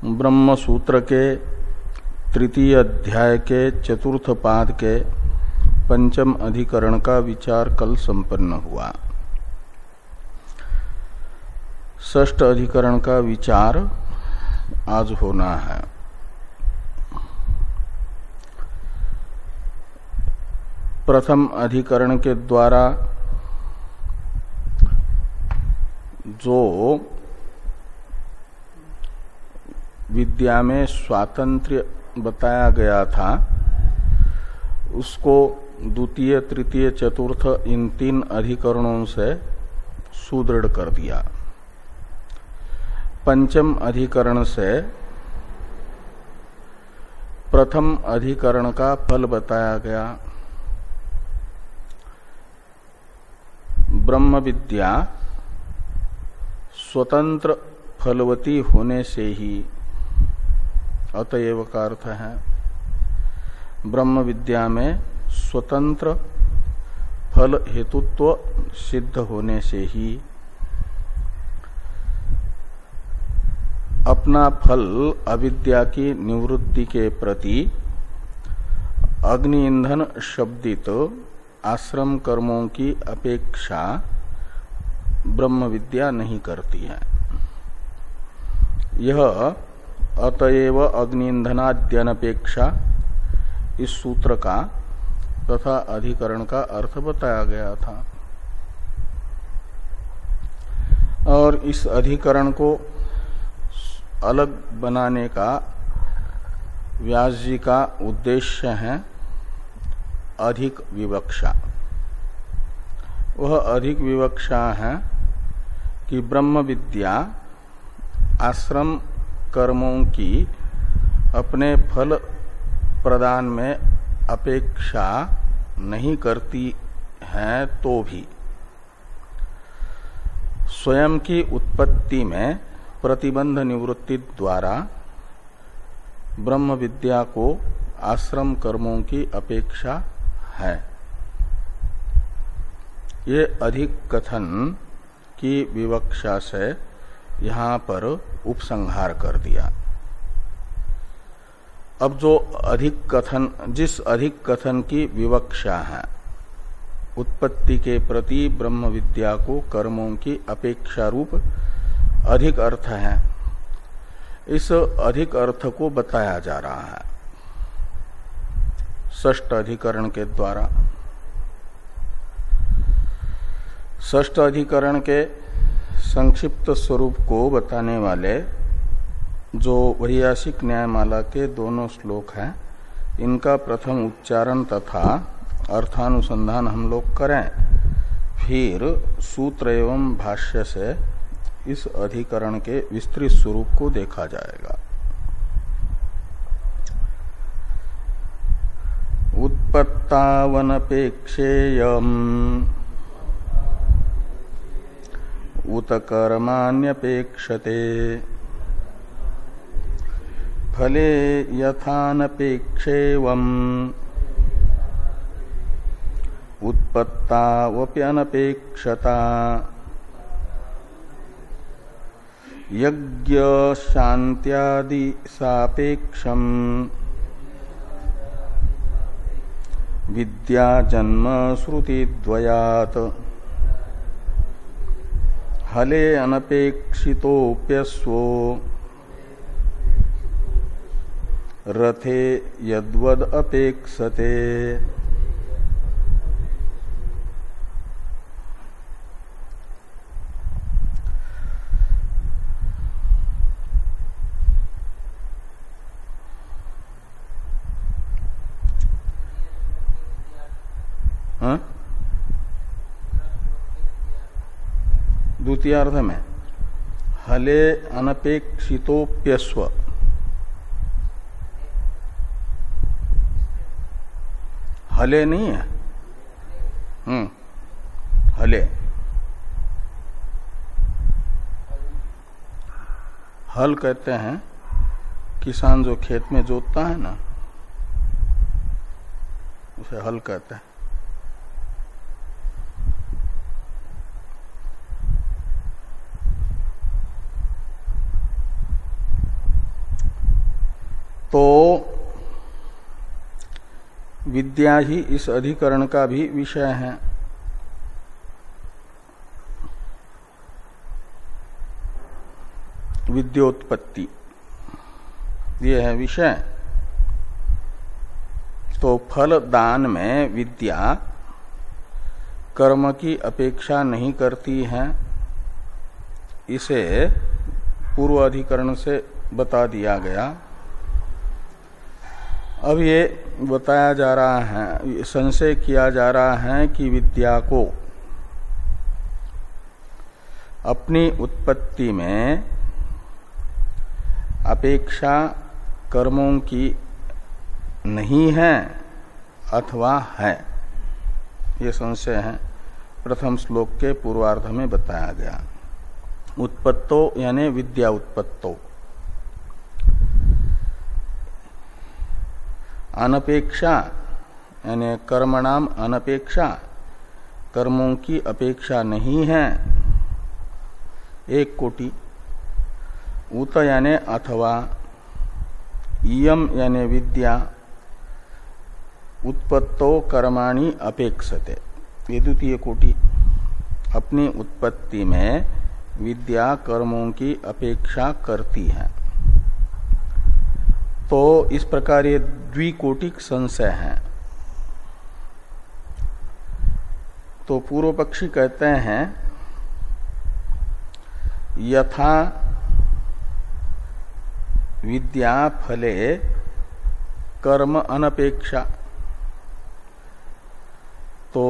ब्रह्म सूत्र के तृतीय अध्याय के चतुर्थ पाद के पंचम अधिकरण का विचार कल संपन्न हुआ। षष्ठ अधिकरण का विचार आज होना है। प्रथम अधिकरण के द्वारा जो विद्या में स्वातंत्र्य बताया गया था उसको द्वितीय तृतीय चतुर्थ इन तीन अधिकरणों से सुदृढ़ कर दिया। पंचम अधिकरण से प्रथम अधिकरण का फल बताया गया। ब्रह्म विद्या स्वतंत्र फलवती होने से ही, अतएव का अर्थ है ब्रह्म विद्या में स्वतंत्र फल हेतुत्व सिद्ध होने से ही अपना फल अविद्या की निवृत्ति के प्रति अग्नि ईंधन शब्दित आश्रम कर्मों की अपेक्षा ब्रह्म विद्या नहीं करती है। यह अतएव अग्निंधनाद्यनपेक्षा इस सूत्र का तथा अधिकरण का अर्थ बताया गया था। और इस अधिकरण को अलग बनाने का व्यास जी का उद्देश्य है अधिक विवक्षा। वह अधिक विवक्षा है कि ब्रह्म विद्या आश्रम कर्मों की अपने फल प्रदान में अपेक्षा नहीं करती है, तो भी स्वयं की उत्पत्ति में प्रतिबंध निवृत्ति द्वारा ब्रह्म विद्या को आश्रम कर्मों की अपेक्षा है। ये अधिक कथन की विवक्षा से यहां पर उपसंहार कर दिया। अब जो अधिक कथन, जिस अधिक कथन की विवक्षा है उत्पत्ति के प्रति ब्रह्म विद्या को कर्मों की अपेक्षा रूप अधिक अर्थ है, इस अधिक अर्थ को बताया जा रहा है षष्ठ अधिकरण के द्वारा। षष्ठ अधिकरण के संक्षिप्त स्वरूप को बताने वाले जो वैयासिक न्यायमाला के दोनों श्लोक हैं, इनका प्रथम उच्चारण तथा अर्थानुसंधान हम लोग करें, फिर सूत्र एवं भाष्य से इस अधिकरण के विस्तृत स्वरूप को देखा जाएगा। उत्पत्तावनपेक्षेयम् उत कर्माण्यपेक्षते फले यथानपेक्षेवम् उत्पत्तावप्यनपेक्षता यज्ञ शान्त्यादि सापेक्षम् विद्या जन्म श्रुतिद्वयात् हले अनपेक्षितोप्यस्वो रथे यद्वद अपेक्षते। द्वितीयार्ध में हले अनपेक्षितोप्यस्व, हले नहीं है, हले हल कहते हैं किसान जो खेत में जोतता है ना, उसे हल कहते हैं। तो विद्या ही इस अधिकरण का भी विषय है। विद्योत्पत्ति ये है विषय। तो फल दान में विद्या कर्म की अपेक्षा नहीं करती है, इसे पूर्व अधिकरण से बता दिया गया। अब ये बताया जा रहा है, संशय किया जा रहा है कि विद्या को अपनी उत्पत्ति में अपेक्षा कर्मों की नहीं है अथवा है, ये संशय है। प्रथम श्लोक के पूर्वार्ध में बताया गया। उत्पत्तो यानी विद्या उत्पत्तो, अनपेक्षा यानी कर्मणाम अनपेक्षा, कर्मों की अपेक्षा नहीं है, 1 कोटि। उत यानी अथवा, इयम यानी विद्या, उत्पत्तो कर्माणि अपेक्षते, ये द्वितीय कोटि। अपनी उत्पत्ति में विद्या कर्मों की अपेक्षा करती है। तो इस प्रकार ये द्विकोटिक संशय है। तो पूर्व पक्षी कहते हैं यथा विद्या फले कर्म अनपेक्षा, तो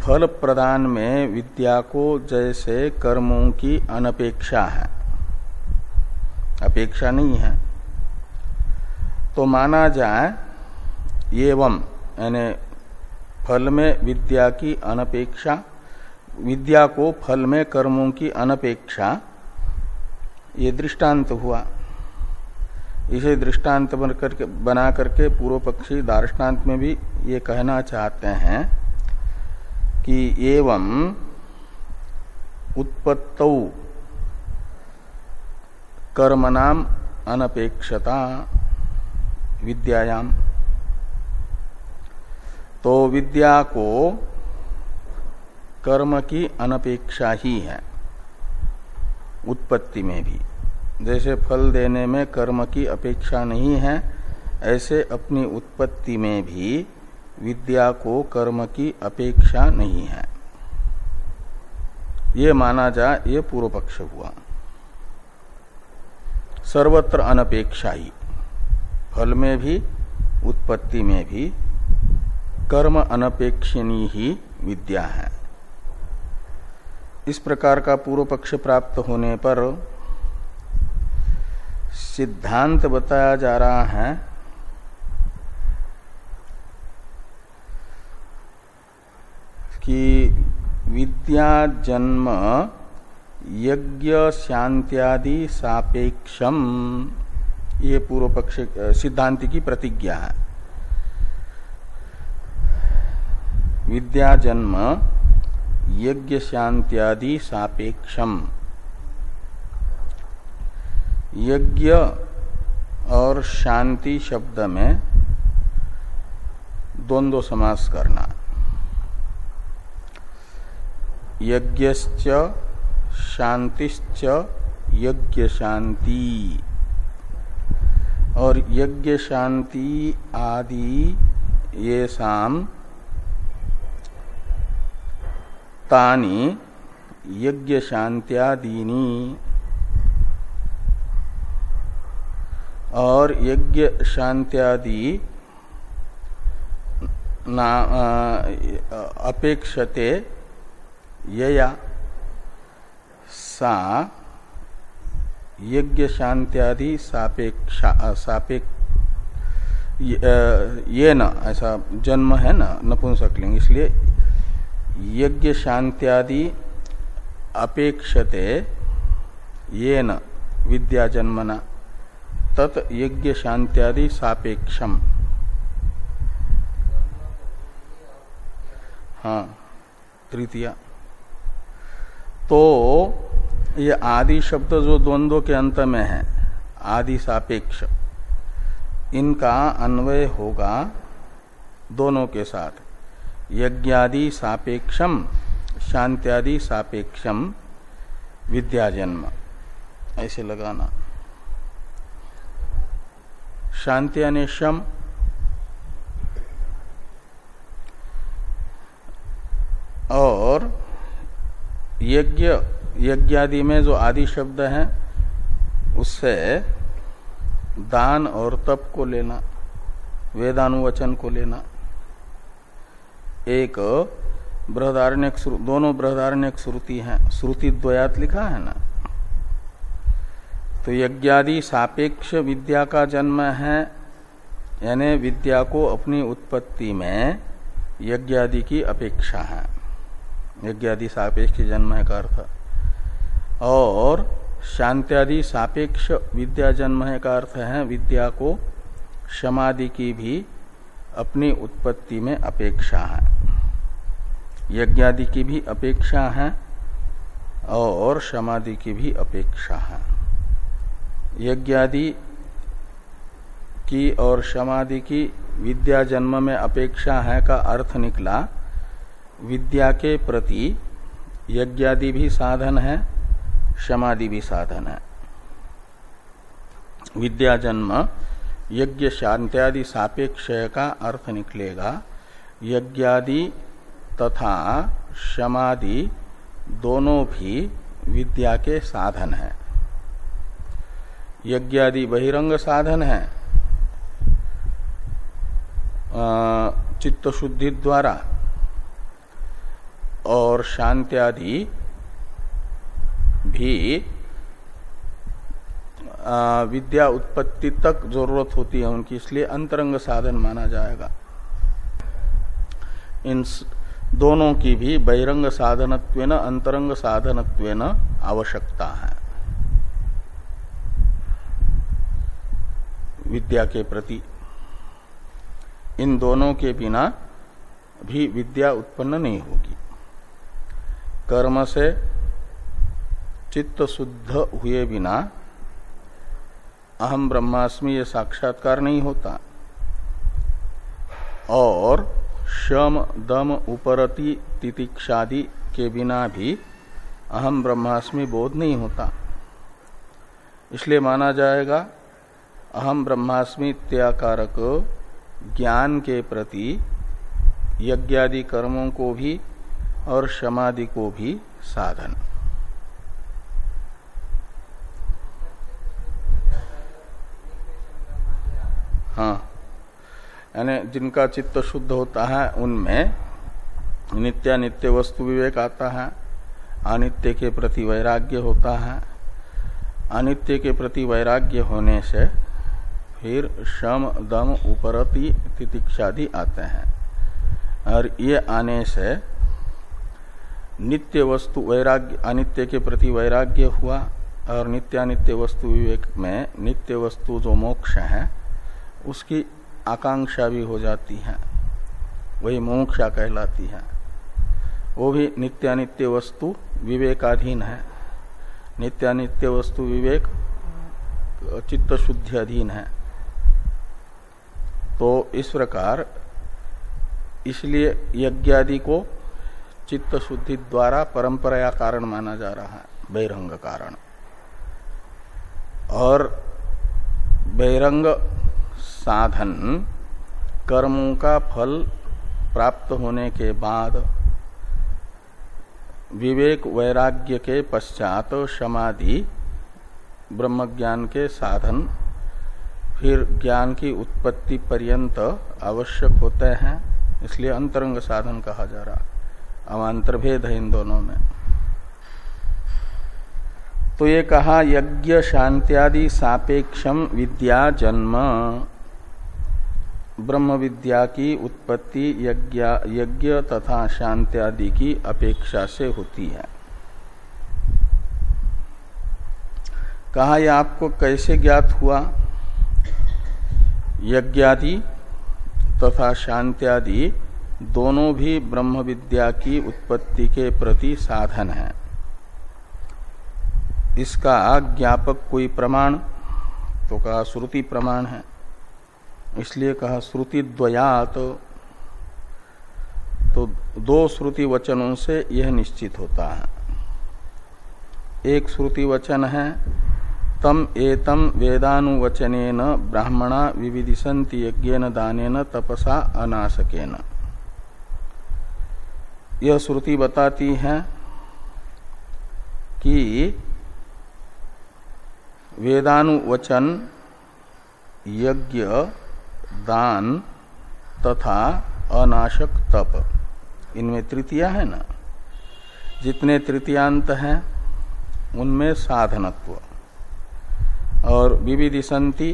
फल प्रदान में विद्या को जैसे कर्मों की अनपेक्षा है, अपेक्षा नहीं है, तो माना जाए एवं यानी फल में विद्या की अनपेक्षा, विद्या को फल में कर्मों की अनपेक्षा, ये दृष्टांत हुआ। इसे दृष्टांत बना करके पूर्व पक्षी दार्ष्टान्त में भी ये कहना चाहते हैं कि एवं उत्पत्तौ कर्मणाम अनपेक्षता विद्यायाम, तो विद्या को कर्म की अनपेक्षा ही है उत्पत्ति में भी। जैसे फल देने में कर्म की अपेक्षा नहीं है, ऐसे अपनी उत्पत्ति में भी विद्या को कर्म की अपेक्षा नहीं है। ये माना जाए, ये पूर्व पक्ष हुआ। सर्वत्र अनपेक्षा ही, फल में भी उत्पत्ति में भी कर्म अनपेक्षिणी ही विद्या है। इस प्रकार का पूर्व पक्ष प्राप्त होने पर सिद्धांत बताया जा रहा है कि विद्या जन्म यज्ञ शांत्यादि सापेक्षम, ये पूर्व पक्ष सिद्धांत की प्रतिज्ञा है। विद्या जन्म यज्ञ शांत्यादि सापेक्षम, यज्ञ और शांति शब्द में द्वंद्व समास करना। यज्ञश्च शांतिश्च यज्ञ शांति, और यज्ञ शांति आदि ये साम तानि यज्ञ शांत्यादीनी, और यज्ञ शांत्यादि अपेक्षते यया सा यज्ञ शांत्यादि सापेक्षा ये न, ऐसा जन्म है ना नपुंसकलिंग, इसलिए यज्ञ शांत्यादि अपेक्षते ये न विद्या जन्मना तत् यज्ञ शांत्यादि सापेक्षम। हाँ, तृतीया। तो ये आदि शब्द जो द्वंद्व के अंत में है, आदि सापेक्ष, इनका अन्वय होगा दोनों के साथ, यज्ञादि सापेक्षम शांत्यादि सापेक्षम विद्याजन्म, ऐसे लगाना। शांति यानी शम, और यज्ञादि में जो आदि शब्द है उससे दान और तप को लेना, वेदानुवचन को लेना। एक बृहदारण्यक, दोनों बृहदारण्यक श्रुति हैं, श्रुति द्वयात लिखा है ना। तो यज्ञादि सापेक्ष विद्या का जन्म है, यानी विद्या को अपनी उत्पत्ति में यज्ञादि की अपेक्षा है, यज्ञादि सापेक्ष जन्म है का अर्थ। और शांत्यादि सापेक्ष विद्या जन्म है का अर्थ है विद्या को समाधि की भी अपनी उत्पत्ति में अपेक्षा है, यज्ञादि की भी अपेक्षा है और समाधि की भी अपेक्षा है। यज्ञादि की और समाधि की विद्या जन्म में अपेक्षा है का अर्थ निकला विद्या के प्रति यज्ञादि भी साधन है, समाधि भी साधन है। विद्या जन्म यज्ञ शांत्यादि सापेक्ष का अर्थ निकलेगा यज्ञादि तथा समाधि दोनों भी विद्या के साधन है। यज्ञादि बहिरंग साधन है चित्त शुद्धि द्वारा, और शांत्यादि भी विद्या उत्पत्ति तक जरूरत होती है उनकी, इसलिए अंतरंग साधन माना जाएगा। इन दोनों की भी बहिरंग साधनत्वेन अंतरंग साधनत्वेन आवश्यकता है विद्या के प्रति। इन दोनों के बिना भी विद्या उत्पन्न नहीं होगी। कर्म से चित्त शुद्ध हुए बिना अहम ब्रह्मास्मि ये साक्षात्कार नहीं होता, और शम दम उपरति तितिक्षादि के बिना भी अहम ब्रह्मास्मि बोध नहीं होता। इसलिए माना जाएगा अहम ब्रह्मास्मि इत्याकारक ज्ञान के प्रति यज्ञादि कर्मों को भी और समाधि को भी साधन। हाँ, यानी जिनका चित्त शुद्ध होता है उनमें नित्यानित्य वस्तु विवेक आता है, अनित्य के प्रति वैराग्य होता है। अनित्य के प्रति वैराग्य होने से फिर शम दम उपरति तितिक्षादि आते हैं, और ये आने से नित्य वस्तु वैराग्य, अनित्य के प्रति वैराग्य हुआ, और नित्यानित्य वस्तु विवेक में नित्य वस्तु जो मोक्ष है उसकी आकांक्षा भी हो जाती है, वही मोक्षा कहलाती है। वो भी नित्यानित्य वस्तु विवेकाधीन है। नित्यानित्य वस्तु विवेक चित्त शुद्धि अधीन है। तो इस प्रकार इसलिए यज्ञादि को चित्त शुद्धि द्वारा परंपरा कारण माना जा रहा है, बहिरंग कारण। और बहिरंग साधन कर्मों का फल प्राप्त होने के बाद विवेक वैराग्य के पश्चात समाधि ब्रह्मज्ञान के साधन फिर ज्ञान की उत्पत्ति पर्यंत आवश्यक होते हैं, इसलिए अंतरंग साधन कहा जा रहा। अवान्तर भेद है इन दोनों में। तो ये कहा यज्ञ शांत्यादि सापेक्षम विद्या जन्म, ब्रह्म विद्या की उत्पत्ति यज्ञ तथा शांत्यादि की अपेक्षा से होती है। कहा यह आपको कैसे ज्ञात हुआ? यज्ञादि तथा शांत्यादि दोनों भी ब्रह्म विद्या की उत्पत्ति के प्रति साधन है। इसका ज्ञापक कोई प्रमाण? तो कहा श्रुति प्रमाण है। इसलिए कहा श्रुति द्वयात, तो दो श्रुति वचनों से यह निश्चित होता है। एक श्रुति वचन है तम एतम वेदानुवचनेन ब्राह्मणा विविदिशन्ति यज्ञेन दानेन तपसा अनाशकेन। यह श्रुति बताती है कि वेदानुवचन, यज्ञ, दान तथा अनाशक तप, इनमें तृतीया है ना, जितने तृतीयांत हैं उनमें साधनत्व। और विविदिशन्ति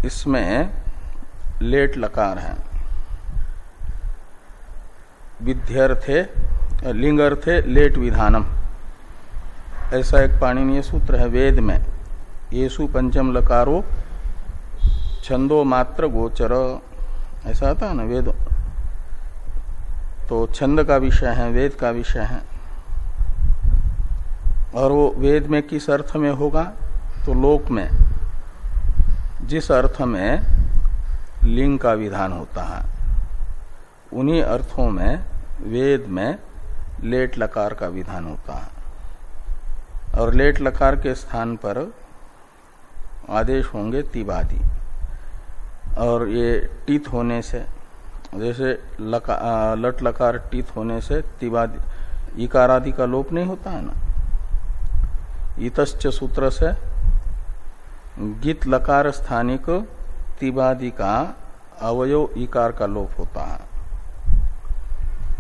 इसमें लेट लकार है। विध्यर्थे लिंगर्थे लेट विधानम, ऐसा एक पाणिनीय सूत्र है वेद में। येषु पंचम लकारो छंदो मात्र गोचर, ऐसा आता है ना वेद। तो छंद का विषय है, वेद का विषय है। और वो वेद में किस अर्थ में होगा? तो लोक में जिस अर्थ में लिंग का विधान होता है उन्हीं अर्थों में वेद में लेट लकार का विधान होता है। और लेट लकार के स्थान पर आदेश होंगे तिबादी। और ये टीत होने से, जैसे लट लकार टीत होने से तिबादी इकार आदि का लोप नहीं होता है ना। इतश्च सूत्र से गित लकार स्थानिक तिबादी का अवयव इकार का लोप होता है।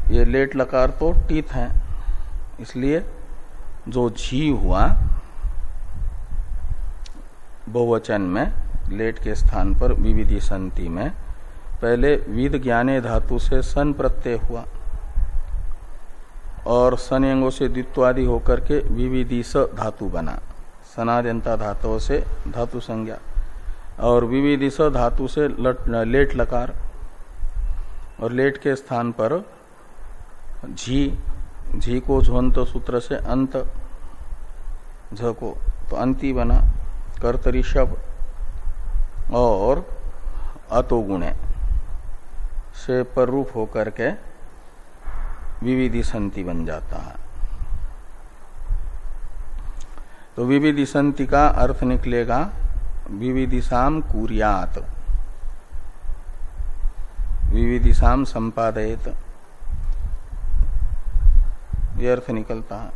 ये लेट लकार तो टीत है, इसलिए जो झी हुआ बहुवचन में लेट के स्थान पर विविदिशन्ति में, पहले विद ज्ञाने धातु से सन प्रत्यय हुआ और सनयंगों से द्वित्वादि होकर के विविदिश धातु बना। सनाद्यंता धातुओं से धातु संज्ञा, और विविदिश धातु से लेट लकार, और लेट के स्थान पर झी को झोंत सूत्र से अंत, झ को तो अंति बना कर्तरी शब, और अतो गुणे से पर रूप होकर के विविदिशन्ति बन जाता है। तो विविदिशन्ति का अर्थ निकलेगा विविदिशाम कुर्यात, विविदिशाम संपादयेत, यह अर्थ निकलता है।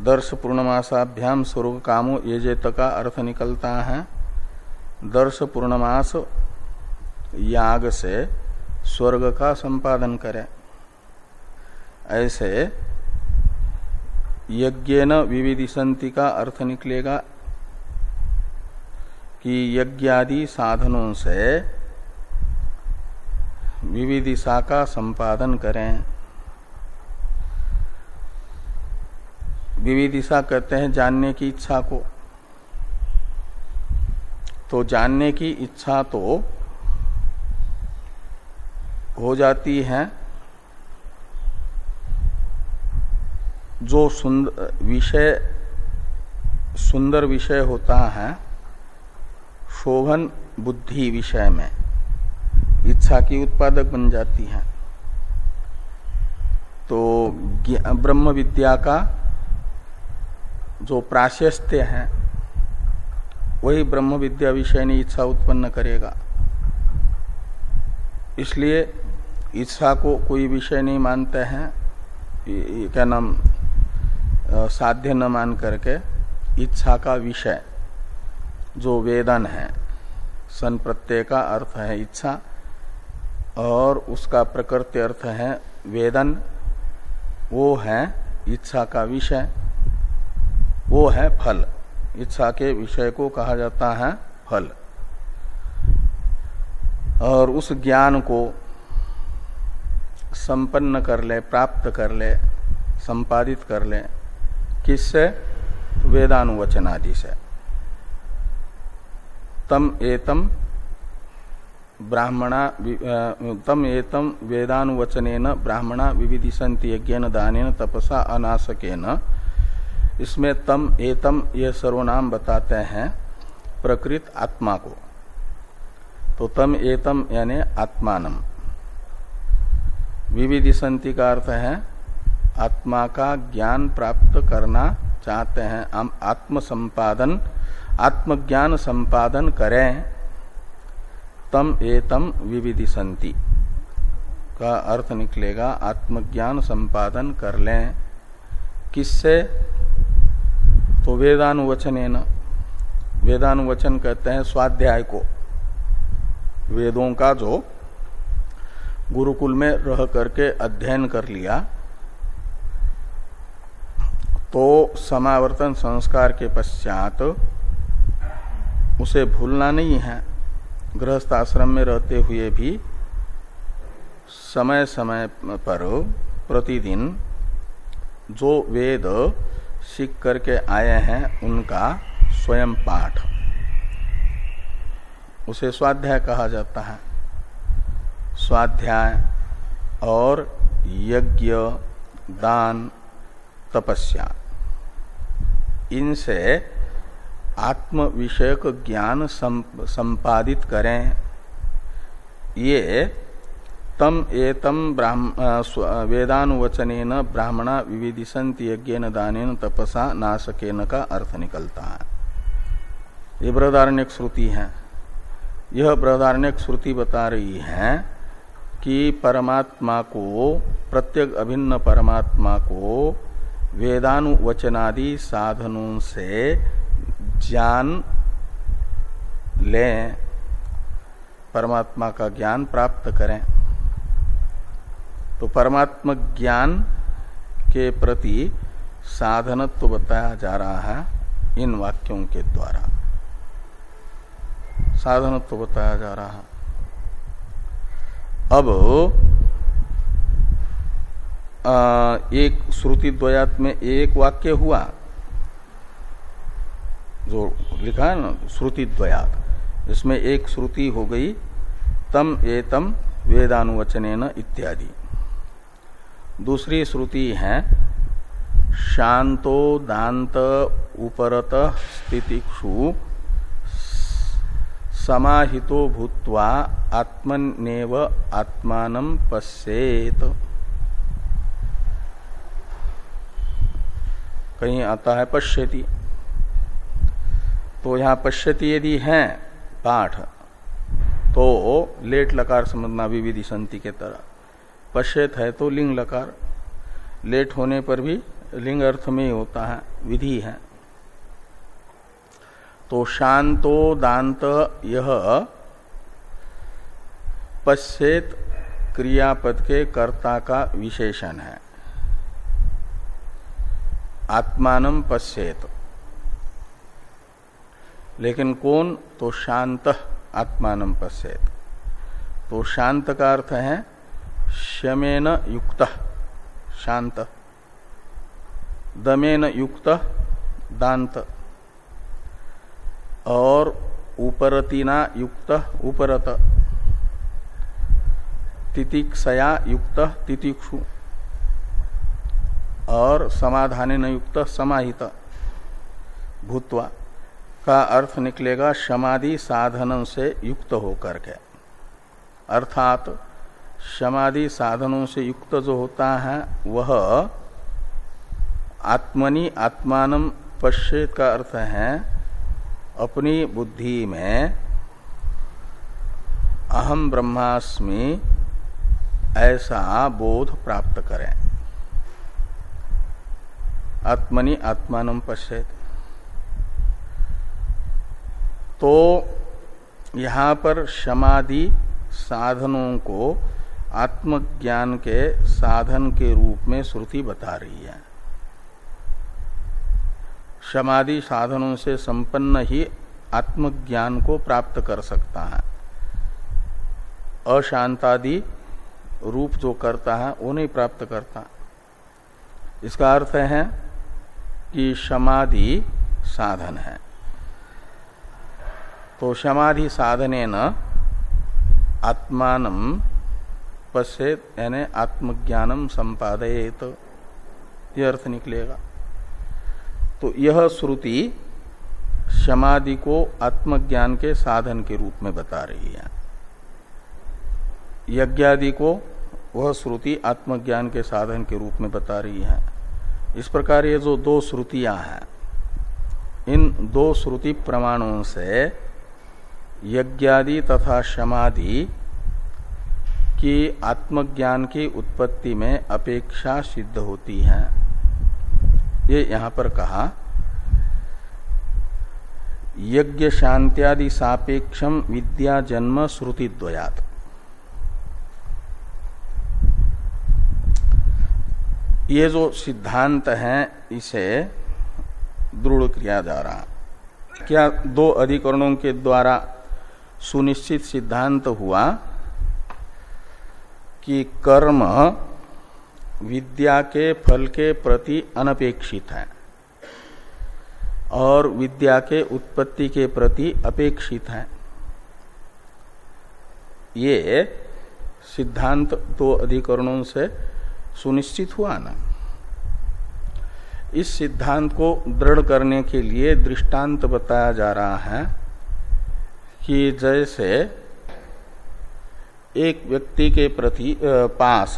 दर्श पूर्णमासाभ्याम स्वर्ग कामो यजेत का अर्थ निकलता है दर्श पूर्णमास याग से स्वर्ग का संपादन करे। ऐसे यज्ञेन विविदिशन्ति का अर्थ निकलेगा कि यज्ञादि साधनों से विविदिशा का संपादन करें। विविदिशा कहते हैं जानने की इच्छा को। तो जानने की इच्छा तो हो जाती है जो सुंदर विषय होता है शोभन बुद्धि विषय में, इच्छा की उत्पादक बन जाती है। तो ब्रह्म विद्या का जो प्राशस्त्य है वही ब्रह्म विद्या विषय ने इच्छा उत्पन्न करेगा। इसलिए इच्छा को कोई विषय नहीं मानते हैं, क्या नाम साध्य न मान करके इच्छा का विषय जो वेदन है, सन प्रत्यय का अर्थ है इच्छा और उसका प्रकृति अर्थ है वेदन, वो है इच्छा का विषय, वो है फल। इच्छा के विषय को कहा जाता है फल। और उस ज्ञान को संपन्न कर ले, प्राप्त कर ले, संपादित कर ले, किससे? वेदानुवचन आदि से। तम एतम वेदानुवचनेन ब्राह्मणा विविदिशन्ति यज्ञेन दानेन तपसा अनाशकेन। इसमें तम एतम ये सर्वनाम बताते हैं प्रकृत आत्मा को। तो तम एतम यानी आत्मानम। विविदिशंति का अर्थ है आत्मा का ज्ञान प्राप्त करना चाहते हैं, हम आत्म संपादन, आत्मज्ञान संपादन करें। तम एतम विविदिशंति का अर्थ निकलेगा आत्मज्ञान संपादन कर लें। किससे? तो वेदानुवचनेन। वेदानुवचन कहते हैं स्वाध्याय को। वेदों का जो गुरुकुल में रह करके अध्ययन कर लिया तो समावर्तन संस्कार के पश्चात उसे भूलना नहीं है। गृहस्थ आश्रम में रहते हुए भी समय समय पर प्रतिदिन जो वेद सीख करके आए हैं उनका स्वयं पाठ, उसे स्वाध्याय कहा जाता है। स्वाध्याय और यज्ञ, दान, तपस्या, इनसे आत्म विषयक ज्ञान संपादित करें। ये तम एतम वेदानुवचनेन ब्राह्मणा विविदिशन्ति यज्ञेन दानेन तपसा नाशकेन का अर्थ निकलता है। ये बृहदारण्यक श्रुति है। यह बृहदारण्यक श्रुति बता रही है कि परमात्मा को, प्रत्येक अभिन्न परमात्मा को वेदानुवचनादि साधनों से जान लें, परमात्मा का ज्ञान प्राप्त करें। तो परमात्मा ज्ञान के प्रति साधनत्व बताया जा रहा है इन वाक्यों के द्वारा। साधनत्व बताया जा रहा है। अब एक श्रुति द्वयात में एक वाक्य हुआ जो लिखा है ना, श्रुति द्वयात, इसमें एक श्रुति हो गई तम एतम वेदानुवचनेन इत्यादि। दूसरी श्रुति है शांतो दांत उपरत स्थितिक्षु समाहितो भूत्वा आत्मनेव आत्मानं पश्येत। कहीं आता है पश्यति, तो यहां पश्यति यदि है पाठ तो लेट लकार समझना विविदिशन्ति के तरह। पश्यत है तो लिंग लकार, लेट होने पर भी लिंग अर्थ में ही होता है, विधि है। तो शांतो दांत यह पश्येत क्रियापद के कर्ता का विशेषण है। आत्मानं पश्येत, लेकिन कौन? तो शांत आत्मानं पश्येत। तो शांत का अर्थ है शमेन युक्त शांत, दमेन युक्त दांत, और उपरतिना युक्त उपरत, तितिक्षया युक्त तितिक्षु, और समाधानेन युक्त समाहित भूत्वा का अर्थ निकलेगा समाधि साधनों से युक्त होकर के। अर्थात समाधि साधनों से युक्त जो होता है वह आत्मनि आत्मानं पश्येत का अर्थ है अपनी बुद्धि में अहम ब्रह्मास्मि ऐसा बोध प्राप्त करें। आत्मनि आत्मानं पश्येत। तो यहां पर समाधि साधनों को आत्मज्ञान के साधन के रूप में श्रुति बता रही है। समाधि साधनों से संपन्न ही आत्मज्ञान को प्राप्त कर सकता है। अशांतादि रूप जो करता है वो नहीं प्राप्त करता। इसका अर्थ है कि समाधि साधन है। तो समाधि साधनेन आत्मानं पश्येत यानी आत्मज्ञानं संपादयेत, यह अर्थ निकलेगा। तो यह श्रुति समाधि को आत्मज्ञान के साधन के रूप में बता रही है, यज्ञादि को वह श्रुति आत्मज्ञान के साधन के रूप में बता रही है। इस प्रकार ये जो दो श्रुतियां हैं, इन दो श्रुति प्रमाणों से यज्ञादि तथा समाधि की आत्मज्ञान की उत्पत्ति में अपेक्षा सिद्ध होती है। ये यहां पर कहा यज्ञ शांत्यादि सापेक्षम विद्या जन्म श्रुति द्वयात्। ये जो सिद्धांत है इसे दृढ़ किया जा रहा। क्या दो अधिकरणों के द्वारा सुनिश्चित सिद्धांत हुआ कि कर्म विद्या के फल के प्रति अनपेक्षित है और विद्या के उत्पत्ति के प्रति अपेक्षित है। ये सिद्धांत दो अधिकरणों से सुनिश्चित हुआ ना। इस सिद्धांत को दृढ़ करने के लिए दृष्टांत बताया जा रहा है कि जैसे एक व्यक्ति के प्रति पास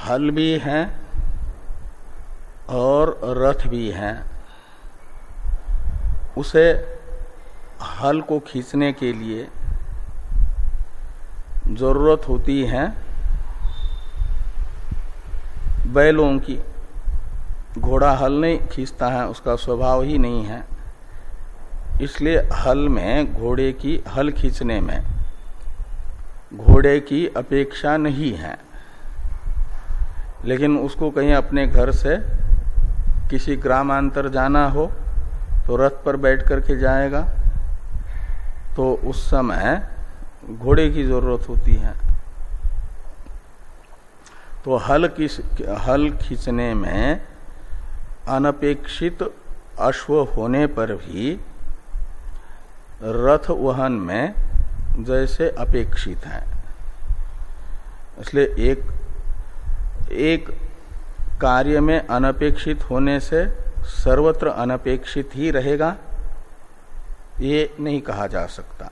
हल भी है और रथ भी है, उसे हल को खींचने के लिए जरूरत होती है बैलों की। घोड़ा हल नहीं खींचता है, उसका स्वभाव ही नहीं है, इसलिए हल में घोड़े की हल खींचने में घोड़े की अपेक्षा नहीं है। लेकिन उसको कहीं अपने घर से किसी ग्रामांतर जाना हो तो रथ पर बैठ करके जाएगा, तो उस समय घोड़े की जरूरत होती है। तो हल खींचने में अनपेक्षित अश्व होने पर भी रथ वहन में जैसे अपेक्षित है, इसलिए एक कार्य में अनपेक्षित होने से सर्वत्र अनपेक्षित ही रहेगा, ये नहीं कहा जा सकता।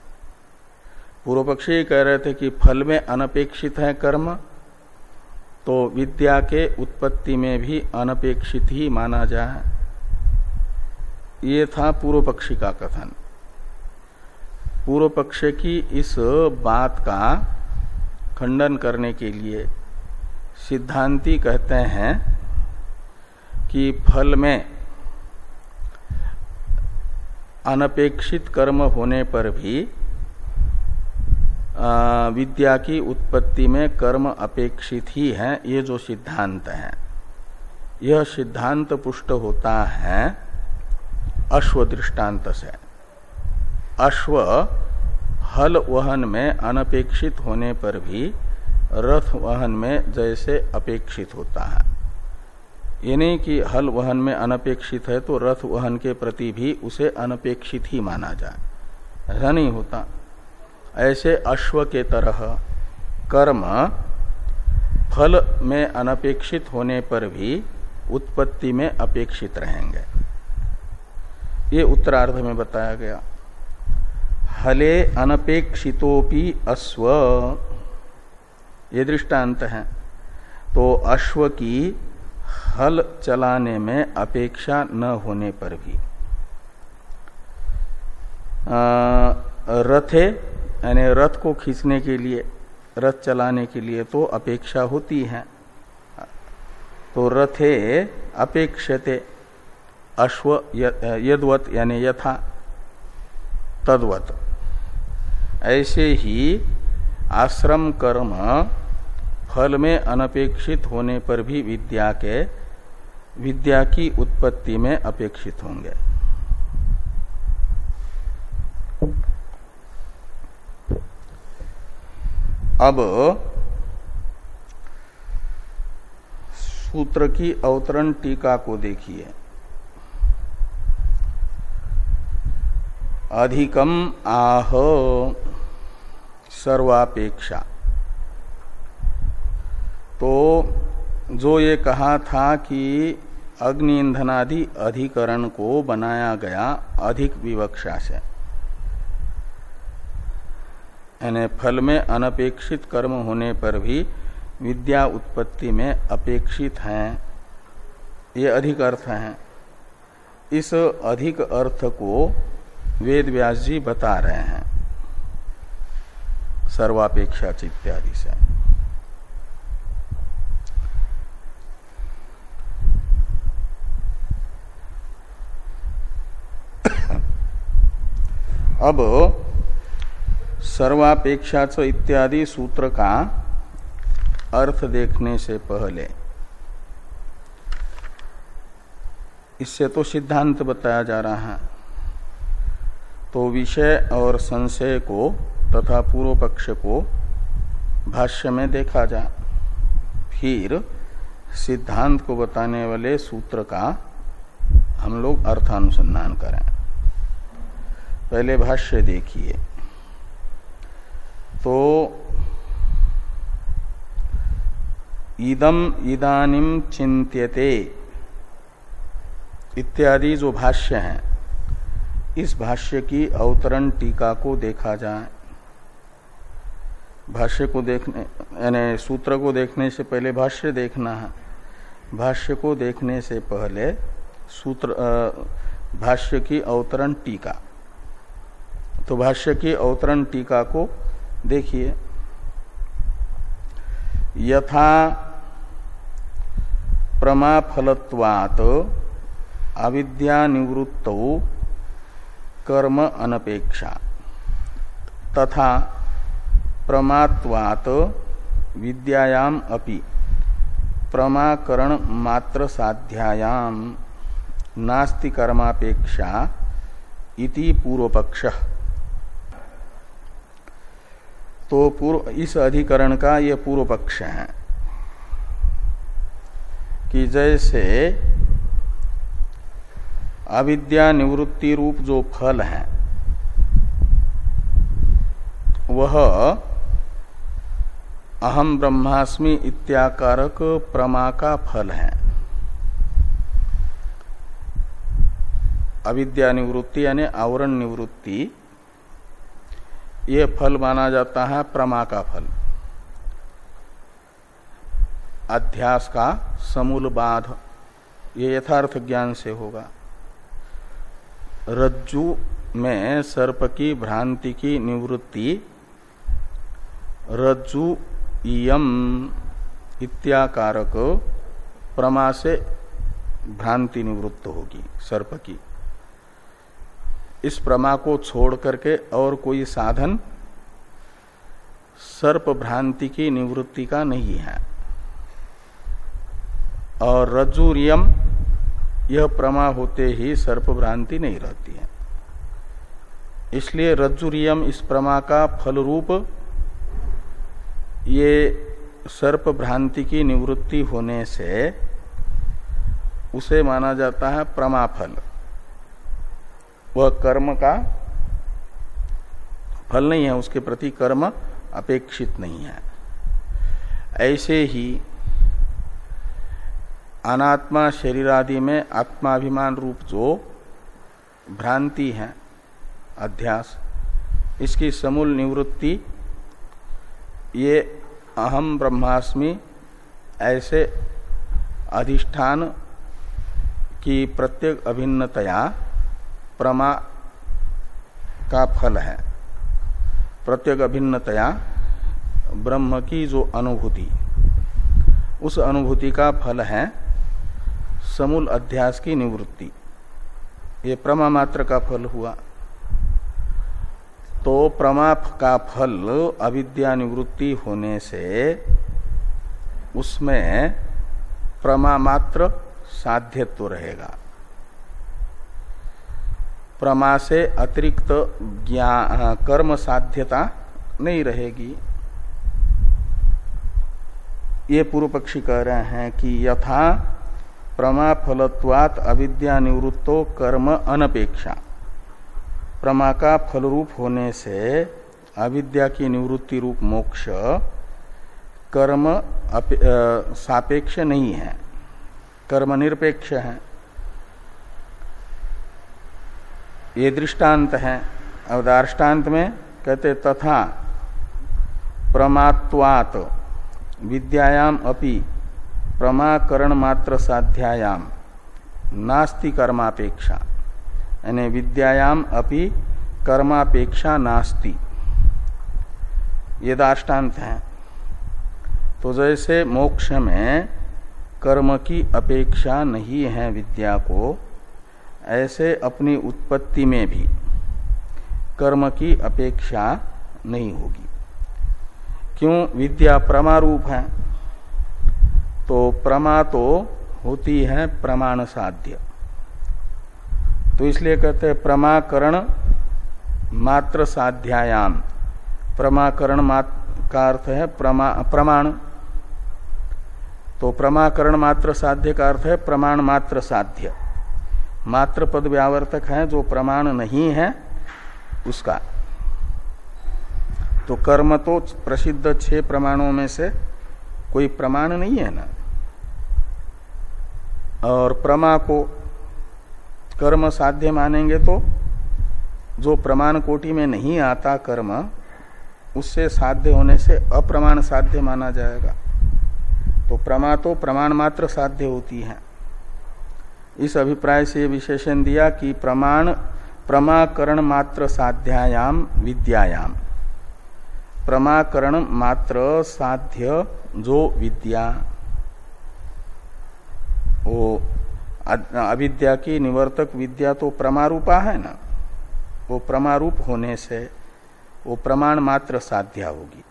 पूर्व पक्षी कह रहे थे कि फल में अनपेक्षित है कर्म, तो विद्या के उत्पत्ति में भी अनपेक्षित ही माना जाए। ये था पूर्व पक्षी का कथन। पूर्व पक्ष की इस बात का खंडन करने के लिए सिद्धांती कहते हैं कि फल में अनपेक्षित कर्म होने पर भी विद्या की उत्पत्ति में कर्म अपेक्षित ही है। ये जो सिद्धांत है, यह सिद्धांत पुष्ट होता है अश्व दृष्टांत से। अश्व हल वहन में अनपेक्षित होने पर भी रथ वहन में जैसे अपेक्षित होता है। ये नहीं कि हल वहन में अनपेक्षित है तो रथ वहन के प्रति भी उसे अनपेक्षित ही माना जाए, ऐसा नहीं होता। ऐसे अश्व के तरह कर्म फल में अनपेक्षित होने पर भी उत्पत्ति में अपेक्षित रहेंगे। ये उत्तरार्ध में बताया गया। हले अनपेक्षितोपि अश्व, ये दृष्टांत है। तो अश्व की हल चलाने में अपेक्षा न होने पर भी रथे यानी रथ को खींचने के लिए, रथ चलाने के लिए तो अपेक्षा होती है। तो रथे अपेक्षते अश्व यद्वत यानी यथा तद्वत। ऐसे ही आश्रम कर्म फल में अनपेक्षित होने पर भी विद्या की उत्पत्ति में अपेक्षित होंगे। अब सूत्र की अवतरण टीका को देखिए। अधिकम आह सर्वापेक्षा, तो जो ये कहा था कि अग्नि ईंधनादि अधिकरण को बनाया गया अधिक विवक्षा से, यानी फल में अनपेक्षित कर्म होने पर भी विद्या उत्पत्ति में अपेक्षित हैं, ये अधिक अर्थ हैं। इस अधिक अर्थ को वेद व्यास जी बता रहे हैं सर्वापेक्षा इत्यादि से। अब सर्वापेक्षाच इत्यादि सूत्र का अर्थ देखने से पहले इससे तो सिद्धांत बताया जा रहा है, तो विषय और संशय को तथा पूर्व पक्ष को भाष्य में देखा जा, फिर सिद्धांत को बताने वाले सूत्र का हम लोग अर्थानुसंधान करें। पहले भाष्य देखिए। तो इदम इदानिम चिंत्यते इत्यादि जो भाष्य है, इस भाष्य की अवतरण टीका को देखा जाए। भाष्य को देखने यानी सूत्र को देखने से पहले भाष्य देखना है, भाष्य को देखने से पहले सूत्र भाष्य की अवतरण टीका। तो भाष्य की अवतरण टीका को देखिए। यथा प्रमाफलत्वात् अविद्या निवृत्तौ कर्म अनपेक्षा तथा प्रमात्वात् विद्यायाम अपि प्रमाकरण मात्र साध्यायाम नास्ति कर्मापेक्षा इति पूर्वपक्षः। तो इस अधिकरण का यह पूर्व पक्ष है कि जैसे अविद्या निवृत्ति रूप जो फल है वह अहम ब्रह्मास्मि इत्याकारक प्रमा का फल है। अविद्या निवृत्ति यानी आवरण निवृत्ति, ये फल माना जाता है प्रमा का फल, अध्यास का समूल बाध, ये यथार्थ ज्ञान से होगा। रज्जु में सर्प की भ्रांति की निवृत्ति रज्जु इयम इत्याकारक प्रमा से भ्रांति निवृत्त होगी सर्प की। इस प्रमा को छोड़ करके और कोई साधन सर्प भ्रांति की निवृत्ति का नहीं है। और रज्जुरियम, यह प्रमा होते ही सर्प भ्रांति नहीं रहती है। इसलिए रज्जुरियम इस प्रमा का फल रूप ये सर्प भ्रांति की निवृत्ति होने से उसे माना जाता है प्रमा फल। वह कर्म का फल नहीं है, उसके प्रति कर्म अपेक्षित नहीं है। ऐसे ही अनात्मा शरीर आदि में आत्माभिमान रूप जो भ्रांति है अध्यास, इसकी समूल निवृत्ति ये अहम ब्रह्मास्मि ऐसे अधिष्ठान की प्रत्येक अभिन्नतया प्रमा का फल है। प्रत्येक अभिन्नतया ब्रह्म की जो अनुभूति, उस अनुभूति का फल है समूल अध्यास की निवृत्ति। ये प्रमा मात्र का फल हुआ। तो प्रमा का फल अविद्या निवृत्ति होने से उसमें प्रमा मात्र साध्यत्व रहेगा। प्रमा से अतिरिक्त कर्म साध्यता नहीं रहेगी। ये पूर्व पक्षी कह रहे हैं कि यथा प्रमा फलत्वात् अविद्या निवृत्तो कर्म अनपेक्षा, प्रमा का फल रूप होने से अविद्या की निवृत्ति रूप मोक्ष कर्म सापेक्ष नहीं है। कर्म निरपेक्ष है। ये दृष्टांत है। और दार्ष्टान्त में कहते तथा प्रमात्वात् विद्यायाम अपि प्रमाकरण मात्र साध्यायाम नास्ति कर्मापेक्षा, यानी विद्यायाम अपि कर्मापेक्षा नास्ति, ये दार्ष्टान्त है। तो जैसे मोक्ष में कर्म की अपेक्षा नहीं है विद्या को, ऐसे अपनी उत्पत्ति में भी कर्म की अपेक्षा नहीं होगी। क्यों? विद्या प्रमारूप है, तो प्रमा तो होती है प्रमाण साध्य। तो इसलिए कहते हैं प्रमाकरण मात्र साध्यायाम। प्रमाकरण का अर्थ है प्रमाण, तो प्रमाकरण मात्र साध्य का अर्थ है प्रमाण मात्र साध्य। मात्र पद व्यावर्तक है, जो प्रमाण नहीं है उसका। तो कर्म तो प्रसिद्ध 6 प्रमाणों में से कोई प्रमाण नहीं है ना। और प्रमा को कर्म साध्य मानेंगे तो जो प्रमाण कोटि में नहीं आता कर्म, उससे साध्य होने से अप्रमाण साध्य माना जाएगा। तो प्रमा तो प्रमाण मात्र साध्य होती है। इस अभिप्राय से विशेषण दिया कि प्रमाकरण मात्र साध्यायाम विद्यायाम। प्रमाकरण मात्र साध्य जो विद्या, वो अविद्या की निवर्तक विद्या तो प्रमारूपा है ना। वो प्रमारूप होने से वो प्रमाण मात्र साध्या होगी।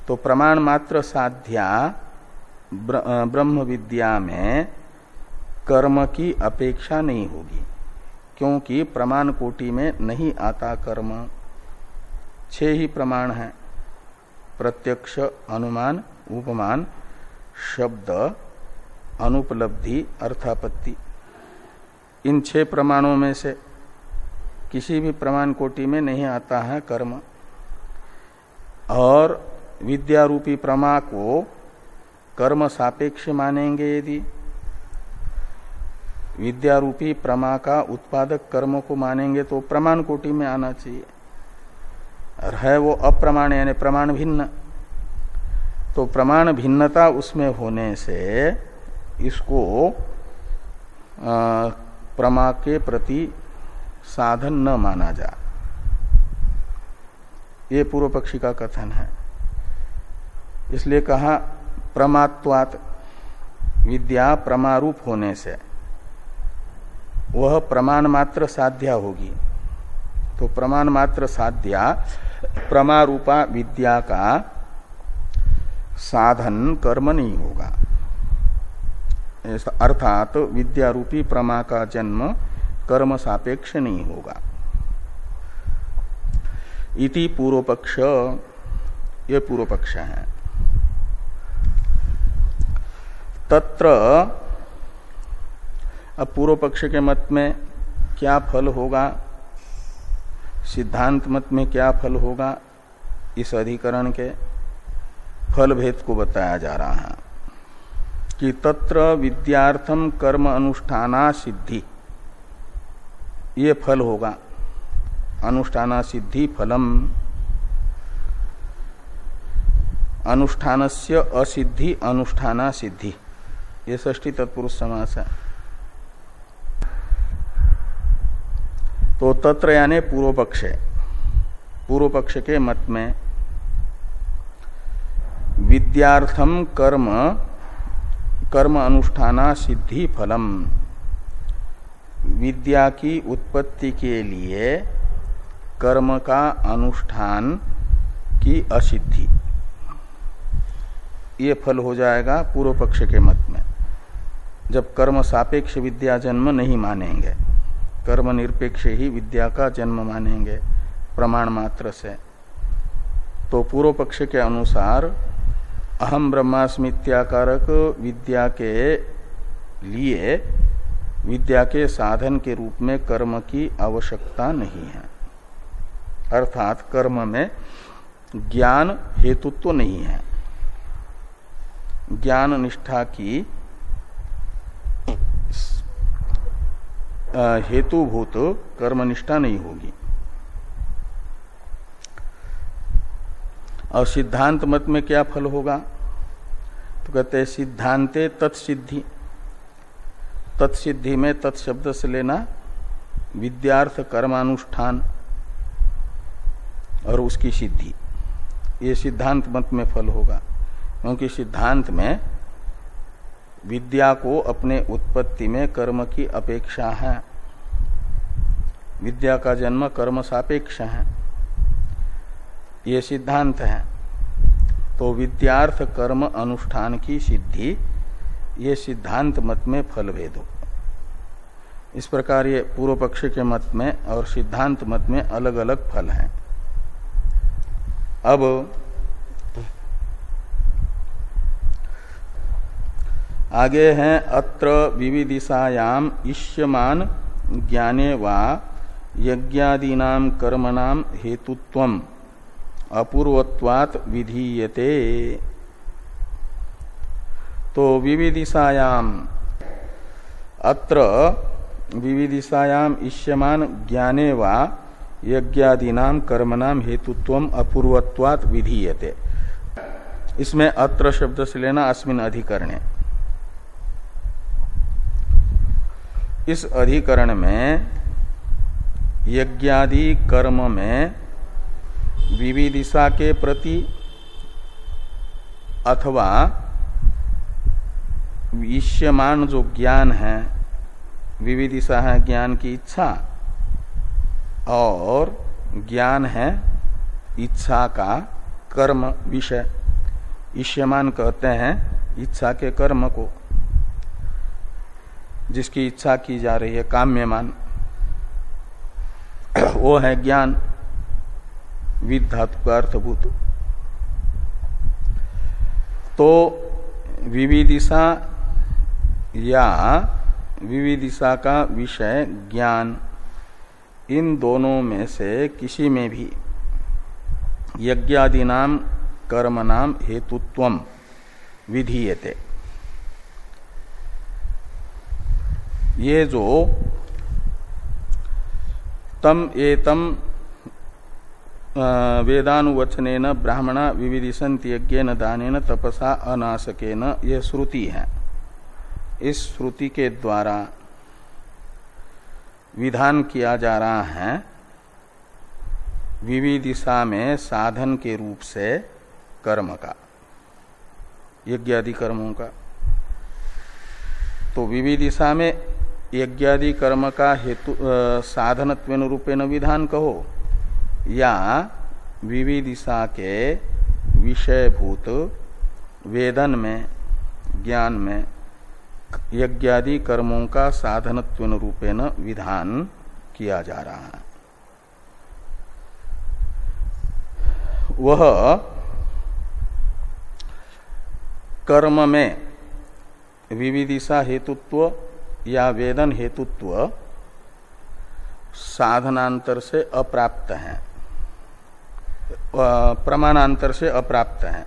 तो प्रमाण मात्र साध्या ब्रह्म विद्या में कर्म की अपेक्षा नहीं होगी, क्योंकि प्रमाण कोटि में नहीं आता कर्म। 6 ही प्रमाण हैं: प्रत्यक्ष, अनुमान, उपमान, शब्द, अनुपलब्धि, अर्थापत्ति। इन 6 प्रमाणों में से किसी भी प्रमाण कोटि में नहीं आता है कर्म। और विद्या रूपी प्रमा को कर्म सापेक्ष मानेंगे यदि, विद्या रूपी प्रमा का उत्पादक कर्म को मानेंगे तो प्रमाण कोटि में आना चाहिए। और है वो अप्रमाण, यानी प्रमाण भिन्न। तो प्रमाण भिन्नता उसमें होने से इसको प्रमा के प्रति साधन न माना जा। ये पूर्व पक्षी का कथन है। इसलिए कहा प्रमात्वात्, विद्या प्रमारूप होने से वह प्रमाण मात्र साध्या होगी। तो प्रमाण मात्र साध्या प्रमारूपा विद्या का साधन कर्म नहीं होगा। अर्थात विद्या रूपी प्रमा का जन्म कर्म सापेक्ष नहीं होगा। इति पूर्व पक्ष, ये पूर्व पक्ष है। तत्र अब पूर्व पक्ष के मत में क्या फल होगा, सिद्धांत मत में क्या फल होगा, इस अधिकरण के फल भेद को बताया जा रहा है कि तत्र विद्यार्थम कर्म अनुष्ठाना सिद्धि, ये फल होगा। अनुष्ठाना सिद्धि फलम, अनुष्ठानस्य असिद्धि अनुष्ठाना सिद्धि, ये षष्ठी तत्पुरुष समास है। तो तत्र यानी पूर्व पक्ष, पूर्व पक्ष के मत में विद्यार्थम कर्म कर्म अनुष्ठाना सिद्धि फलम, विद्या की उत्पत्ति के लिए कर्म का अनुष्ठान की असिद्धि, ये फल हो जाएगा पूर्व पक्ष के मत में। जब कर्म सापेक्ष विद्या जन्म नहीं मानेंगे, कर्म निरपेक्ष ही विद्या का जन्म मानेंगे प्रमाण मात्र से, तो पूर्व पक्ष के अनुसार अहम ब्रह्मास्मित्याकारक विद्या के लिए विद्या के साधन के रूप में कर्म की आवश्यकता नहीं है। अर्थात कर्म में ज्ञान हेतुत्व नहीं है। ज्ञान निष्ठा की हेतुभूत कर्मनिष्ठा नहीं होगी। और सिद्धांत मत में क्या फल होगा? तो कहते हैं सिद्धांते तत्सिद्धि। तत्सिद्धि में तत्शब्द से लेना विद्यार्थ कर्मानुष्ठान और उसकी सिद्धि, ये सिद्धांत मत में फल होगा। क्योंकि सिद्धांत में विद्या को अपने उत्पत्ति में कर्म की अपेक्षा है। विद्या का जन्म कर्म सापेक्ष है, ये सिद्धांत है। तो विद्यार्थ कर्म अनुष्ठान की सिद्धि, ये सिद्धांत मत में फल भेद हो। इस प्रकार ये पूर्व पक्ष के मत में और सिद्धांत मत में अलग अलग फल हैं। अब आगे हैं अत्र विविदिशायाम इष्यमान ज्ञाने वा यज्ञादीनां कर्मणां हेतुत्वम् अपूर्वत्वात् विधीयते। तो विविदिशायाम, अत्र विविदिशायाम इष्यमान ज्ञाने वा यज्ञादीनां कर्मणां हेतुत्वम् अपूर्वत्वात् विधीयते। इसमें अत्र शब्द से लेना अस्मिन् अधिकरणे। इस अधिकरण में यज्ञादि कर्म में विविदिशा के प्रति अथवा इष्यमान जो ज्ञान है, विविदिशा है ज्ञान की इच्छा, और ज्ञान है इच्छा का कर्म विषय। इष्यमान कहते हैं इच्छा के कर्म को, जिसकी इच्छा की जा रही है, काम्यमान, वो है ज्ञान, विद धातु का अर्थभूत। तो विविदिशा या विविदिशा का विषय ज्ञान, इन दोनों में से किसी में भी यज्ञादीनां कर्मणां हेतुत्वम् विधीयते। ये जो तम एतम वेदानुवचनेन ब्राह्मणा विविदिशन्ति यज्ञेन दानेन तपसा अनासकेन, ये श्रुति है। इस श्रुति के द्वारा विधान किया जा रहा है विविदिशा में साधन के रूप से कर्म का, यज्ञादि कर्मों का। तो विविदिशा में यज्ञादि कर्म का हेतु साधनत्वेन रूपेण विधान कहो, या विविदिशा के विषयभूत वेदन में, ज्ञान में यज्ञादि कर्मों का साधनत्वेन रूपेण विधान किया जा रहा है। वह कर्म में विविदिशा हेतुत्व या वेदन हेतुत्व साधनांतर से अप्राप्त है, प्रमाणांतर से अप्राप्त है।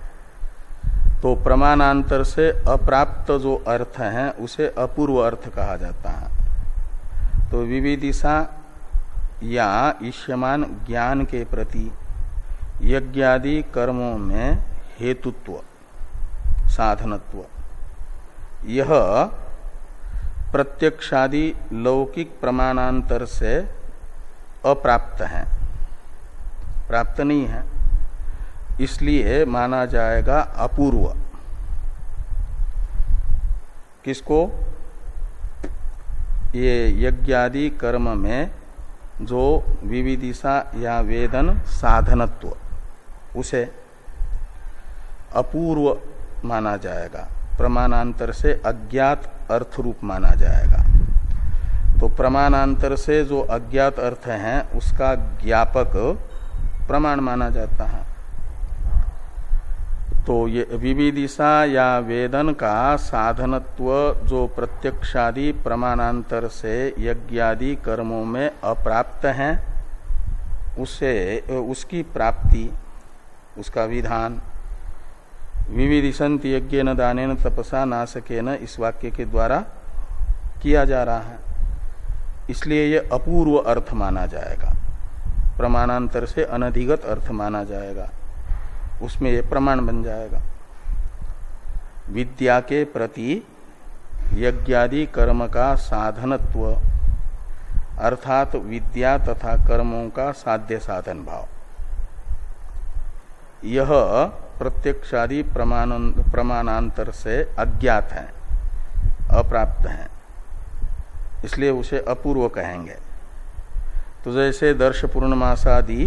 तो प्रमाणांतर से अप्राप्त जो अर्थ है उसे अपूर्व अर्थ कहा जाता है। तो विविदिशा या इष्यमान ज्ञान के प्रति यज्ञादि कर्मों में हेतुत्व, साधनत्व, यह प्रत्यक्षादि लौकिक प्रमाणांतर से अप्राप्त है, प्राप्त नहीं है, इसलिए माना जाएगा अपूर्व। किसको? ये यज्ञादि कर्म में जो विविदिशा या वेदन साधनत्व, उसे अपूर्व माना जाएगा, प्रमाणांतर से अज्ञात अर्थ रूप माना जाएगा। तो प्रमाणांतर से जो अज्ञात अर्थ है उसका ज्ञापक प्रमाण माना जाता है। तो ये विविदिशा या वेदन का साधनत्व जो प्रत्यक्षादि प्रमाणांतर से यज्ञादि कर्मों में अप्राप्त है, उसे उसकी प्राप्ति, उसका विधान विविदिशन्ति यज्ञेन दानेन तपसा नासकेन, इस वाक्य के द्वारा किया जा रहा है। इसलिए ये अपूर्व अर्थ माना जाएगा, प्रमाणांतर से अनधिगत अर्थ माना जाएगा, उसमें ये प्रमाण बन जाएगा। विद्या के प्रति यज्ञादि कर्म का साधनत्व अर्थात विद्या तथा कर्मों का साध्य साधन भाव, यह प्रत्यक्षादि प्रमाणांतर से अज्ञात है, अप्राप्त है, इसलिए उसे अपूर्व कहेंगे। तो जैसे दर्श पूर्णमासादि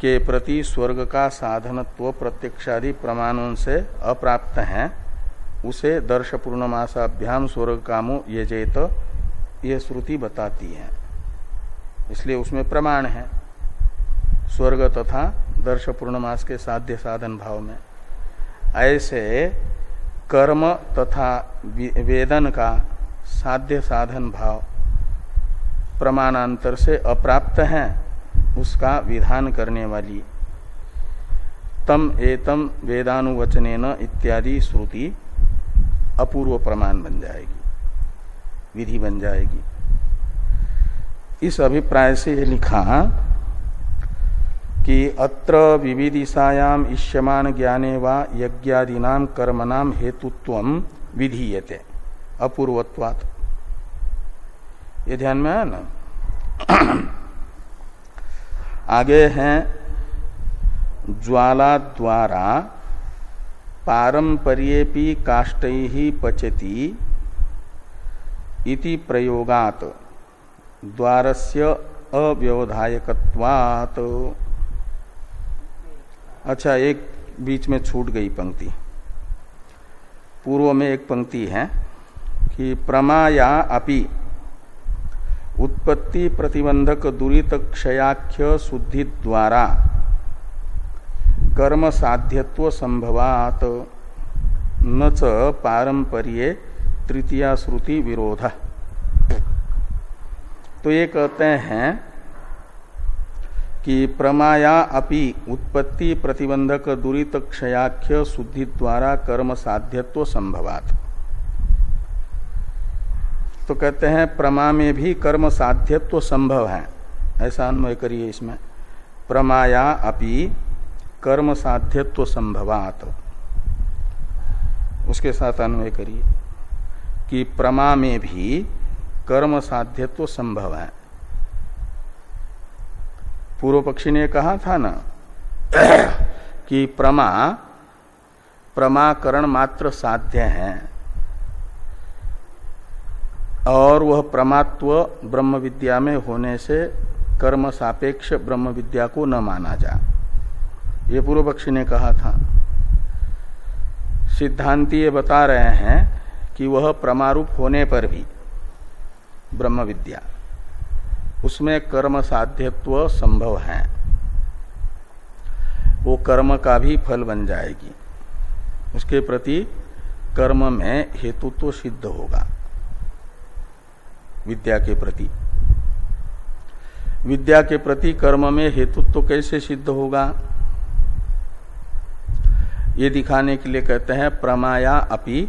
के प्रति स्वर्ग का साधनत्व प्रत्यक्षादि प्रमाणों से अप्राप्त है, उसे दर्श पूर्णमासाभ्याम स्वर्ग कामो यजेत यह श्रुति बताती है, इसलिए उसमें प्रमाण है स्वर्ग तथा दर्श पूर्णमास के साध्य साधन भाव में। ऐसे कर्म तथा वेदन का साध्य साधन भाव प्रमाणांतर से अप्राप्त है, उसका विधान करने वाली तम एतम वेदानुवचनेन इत्यादि श्रुति अपूर्व प्रमाण बन जाएगी, विधि बन जाएगी। इस अभिप्राय से ये लिखा कि अत्र विविदिशायाम इष्यमान ज्ञाने वा यज्ञादीनाम कर्मणाम हेतुत्वम विधीयते अपूर्वत्वात्। ये ध्यान में है ना। आगे हैं ज्वाला द्वारा पारंपर्येपि काष्ठैहि पचति इति प्रयोगात् द्वारस्य अव्यवधायकत्वात्। अच्छा, एक बीच में छूट गई पंक्ति। पूर्व में एक पंक्ति है कि प्रमाया अपि उत्पत्ति प्रतिबंधक दुरित क्षयाख्य शुद्धि द्वारा कर्म साध्यत्व संभवात न च पारंपर्ये तृतीया श्रुति विरोध। तो ये कहते हैं कि प्रमाया अपि उत्पत्ति प्रतिबंधक दुरित क्षयाख्य शुद्धि द्वारा कर्म साध्यत्व संभवात। तो कहते हैं प्रमा में भी कर्म साध्यत्व संभव है, ऐसा अन्वय करिए इसमें। प्रमाया अपि कर्म साध्यत्व संभवात, उसके साथ अन्वय करिए कि प्रमा में भी कर्म साध्यत्व संभव है। पूर्व पक्षी ने कहा था ना कि प्रमाकरण मात्र साध्य है और वह प्रमात्व ब्रह्म विद्या में होने से कर्म सापेक्ष ब्रह्म विद्या को न माना जा, ये पूर्व पक्षी ने कहा था। सिद्धांती ये बता रहे हैं कि वह प्रमारूप होने पर भी ब्रह्म विद्या, उसमें कर्म साध्यत्व संभव है, वो कर्म का भी फल बन जाएगी, उसके प्रति कर्म में हेतुत्व सिद्ध होगा। विद्या के प्रति, विद्या के प्रति कर्म में हेतुत्व कैसे सिद्ध होगा, ये दिखाने के लिए कहते हैं प्रमाया अपि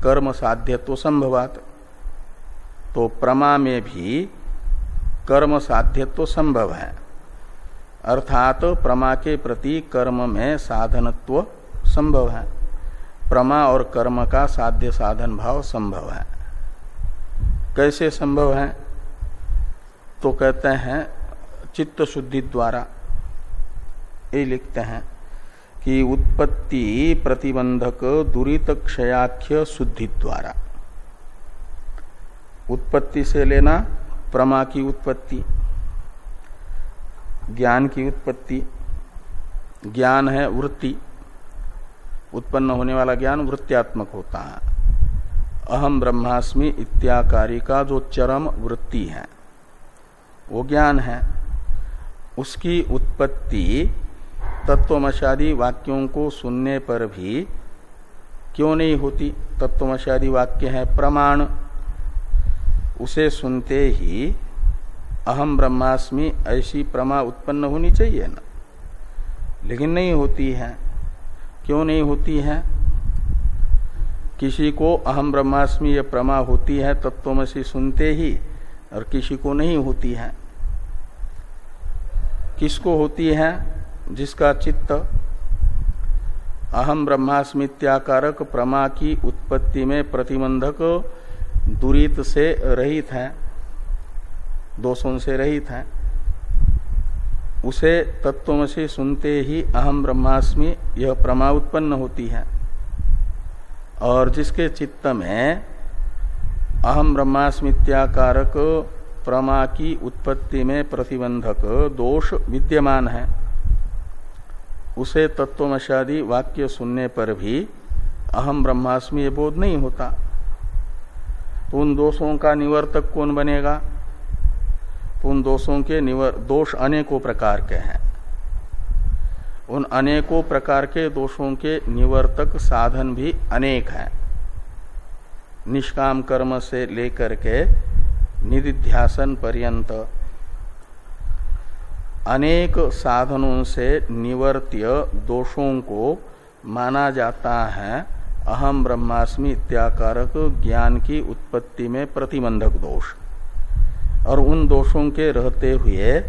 कर्म साध्यत्व संभवात। तो प्रमा में भी कर्म साध्यत्व संभव है, अर्थात प्रमा के प्रति कर्म में साधनत्व संभव है, प्रमा और कर्म का साध्य साधन भाव संभव है। कैसे संभव है, तो कहते हैं चित्त शुद्धि द्वारा। ये लिखते हैं कि उत्पत्ति प्रतिबंधक दुरित क्षयाख्य शुद्धि द्वारा। उत्पत्ति से लेना प्रमा की उत्पत्ति, ज्ञान की उत्पत्ति। ज्ञान है वृत्ति, उत्पन्न होने वाला ज्ञान वृत्त्यात्मक होता है। अहम ब्रह्मास्मि इत्याकारी का जो चरम वृत्ति है वो ज्ञान है, उसकी उत्पत्ति तत्वमशादी वाक्यों को सुनने पर भी क्यों नहीं होती। तत्वमशादी वाक्य है प्रमाण, उसे सुनते ही अहम ब्रह्मास्मि ऐसी प्रमा उत्पन्न होनी चाहिए ना, लेकिन नहीं होती है। क्यों नहीं होती है? किसी को अहम ब्रह्मास्मि ये प्रमा होती है तत्वमसि सुनते ही, और किसी को नहीं होती है। किसको होती है? जिसका चित्त अहम ब्रह्मास्मित्याकारक प्रमा की उत्पत्ति में प्रतिबंधक दुरित से रहित है, दोषों से रहित है, उसे तत्वमसि सुनते ही अहम ब्रह्मास्मि यह प्रमा उत्पन्न होती है। और जिसके चित्त में अहम ब्रह्मास्मित्याकारक प्रमा की उत्पत्ति में प्रतिबंधक दोष विद्यमान है, उसे तत्वमशादि वाक्य सुनने पर भी अहम ब्रह्मास्मि ये बोध नहीं होता। तो उन दोषों का निवर्तक कौन बनेगा? तो उन दोषों के दोष अनेकों प्रकार के हैं। उन अनेकों प्रकार के दोषों के निवर्तक साधन भी अनेक हैं। निष्काम कर्म से लेकर के निधिध्यासन पर्यंत अनेक साधनों से निवर्त्य दोषों को माना जाता है अहम ब्रह्मास्मि इत्याकारक ज्ञान की उत्पत्ति में प्रतिबंधक दोष। और उन दोषों के रहते हुए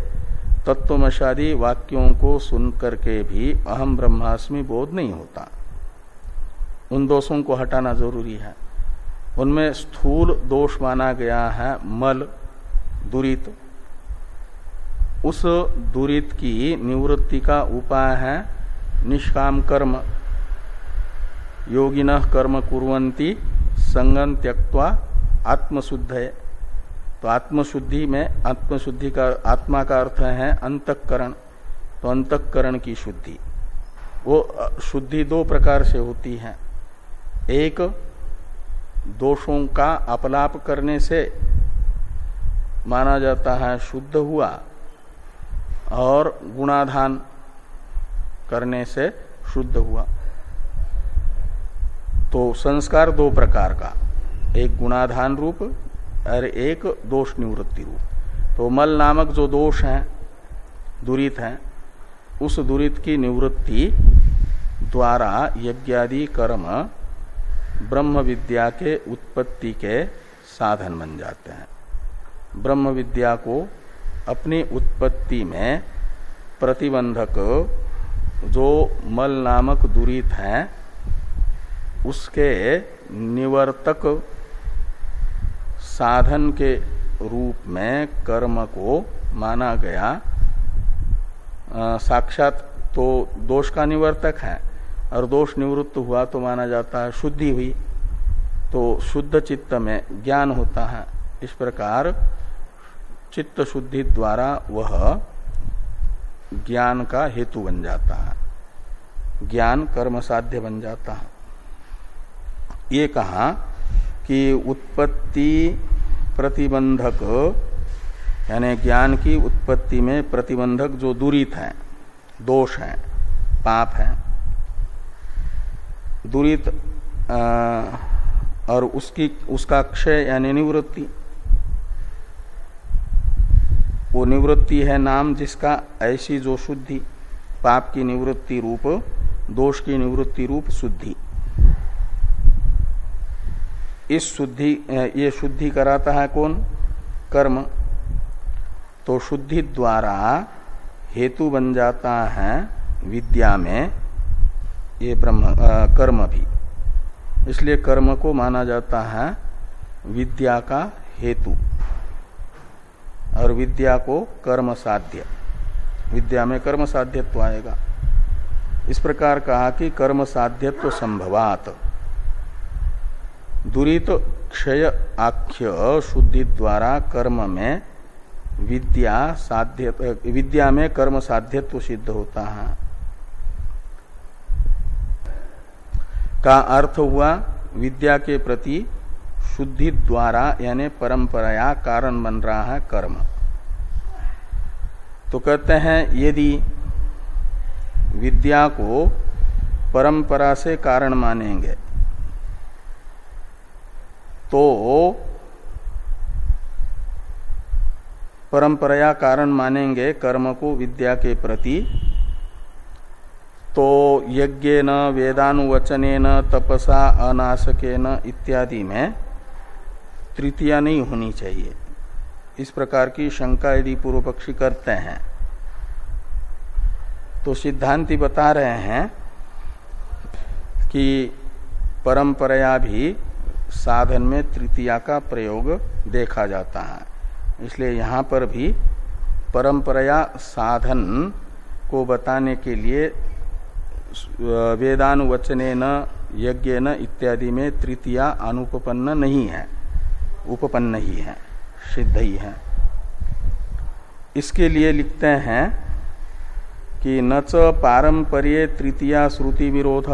तत्वमशादी वाक्यों को सुन करके भी अहम ब्रह्मास्मि बोध नहीं होता। उन दोषों को हटाना जरूरी है। उनमें स्थूल दोष माना गया है मल, दुरित। उस दुरित की निवृत्ति का उपाय है निष्काम कर्म। योगिनः कर्म कुर्वन्ति संगं त्यक्त्वा आत्मशुद्धये। तो आत्मशुद्धि में आत्मशुद्धि का आत्मा का अर्थ है अंतःकरण। तो अंतःकरण की शुद्धि, वो शुद्धि दो प्रकार से होती है। एक दोषों का अपलाप करने से माना जाता है शुद्ध हुआ, और गुणाधान करने से शुद्ध हुआ। तो संस्कार दो प्रकार का, एक गुणाधान रूप और एक दोष निवृत्ति रूप। तो मल नामक जो दोष है, दुरित है, उस दुरित की निवृत्ति द्वारा यज्ञादि कर्म ब्रह्म विद्या के उत्पत्ति के साधन बन जाते हैं। ब्रह्म विद्या को अपनी उत्पत्ति में प्रतिबंधक जो मल नामक दुरित है उसके निवर्तक साधन के रूप में कर्म को माना गया। साक्षात तो दोष का निवर्तक है, और दोष निवृत्त हुआ तो माना जाता है शुद्धि हुई। तो शुद्ध चित्त में ज्ञान होता है। इस प्रकार चित्त शुद्धि द्वारा वह ज्ञान का हेतु बन जाता है, ज्ञान कर्म साध्य बन जाता है। ये कहा कि उत्पत्ति प्रतिबंधक यानी ज्ञान की उत्पत्ति में प्रतिबंधक जो दुरित है, दोष है, पाप है, दुरित और उसका क्षय यानी निवृत्ति। वो निवृत्ति है नाम जिसका, ऐसी जो शुद्धि, पाप की निवृत्ति रूप, दोष की निवृत्ति रूप शुद्धि। इस शुद्धि, ये शुद्धि कराता है कौन? कर्म। तो शुद्धि द्वारा हेतु बन जाता है विद्या में ये ब्रह्म कर्म भी। इसलिए कर्म को माना जाता है विद्या का हेतु, और विद्या को कर्म साध्य। विद्या में कर्म साध्यत्व आएगा। इस प्रकार कहा कि कर्म साध्यत्व संभवात दुरित क्षय आख्य शुद्धि द्वारा कर्म में विद्या में कर्म साध्यत्व सिद्ध होता है। का अर्थ हुआ विद्या के प्रति शुद्धि द्वारा यानी परंपराया कारण बन रहा है कर्म। तो कहते हैं यदि विद्या को परंपरा से कारण मानेंगे तो परंपराया कारण मानेंगे कर्म को विद्या के प्रति, तो यज्ञेन वेदानुवचनेन तपसा अनासकेन इत्यादि में तृतीया नहीं होनी चाहिए। इस प्रकार की शंका यदि पूर्व पक्षी करते हैं तो सिद्धांती बता रहे हैं कि परंपराया भी साधन में तृतीया का प्रयोग देखा जाता है, इसलिए यहाँ पर भी परंपराया साधन को बताने के लिए वेदानुवचनेन यज्ञेन इत्यादि में तृतीया अनुपपन्न नहीं है, उपपन्न ही है, सिद्ध ही है। इसके लिए लिखते हैं कि न च पारंपर्ये तृतीया श्रुति विरोध।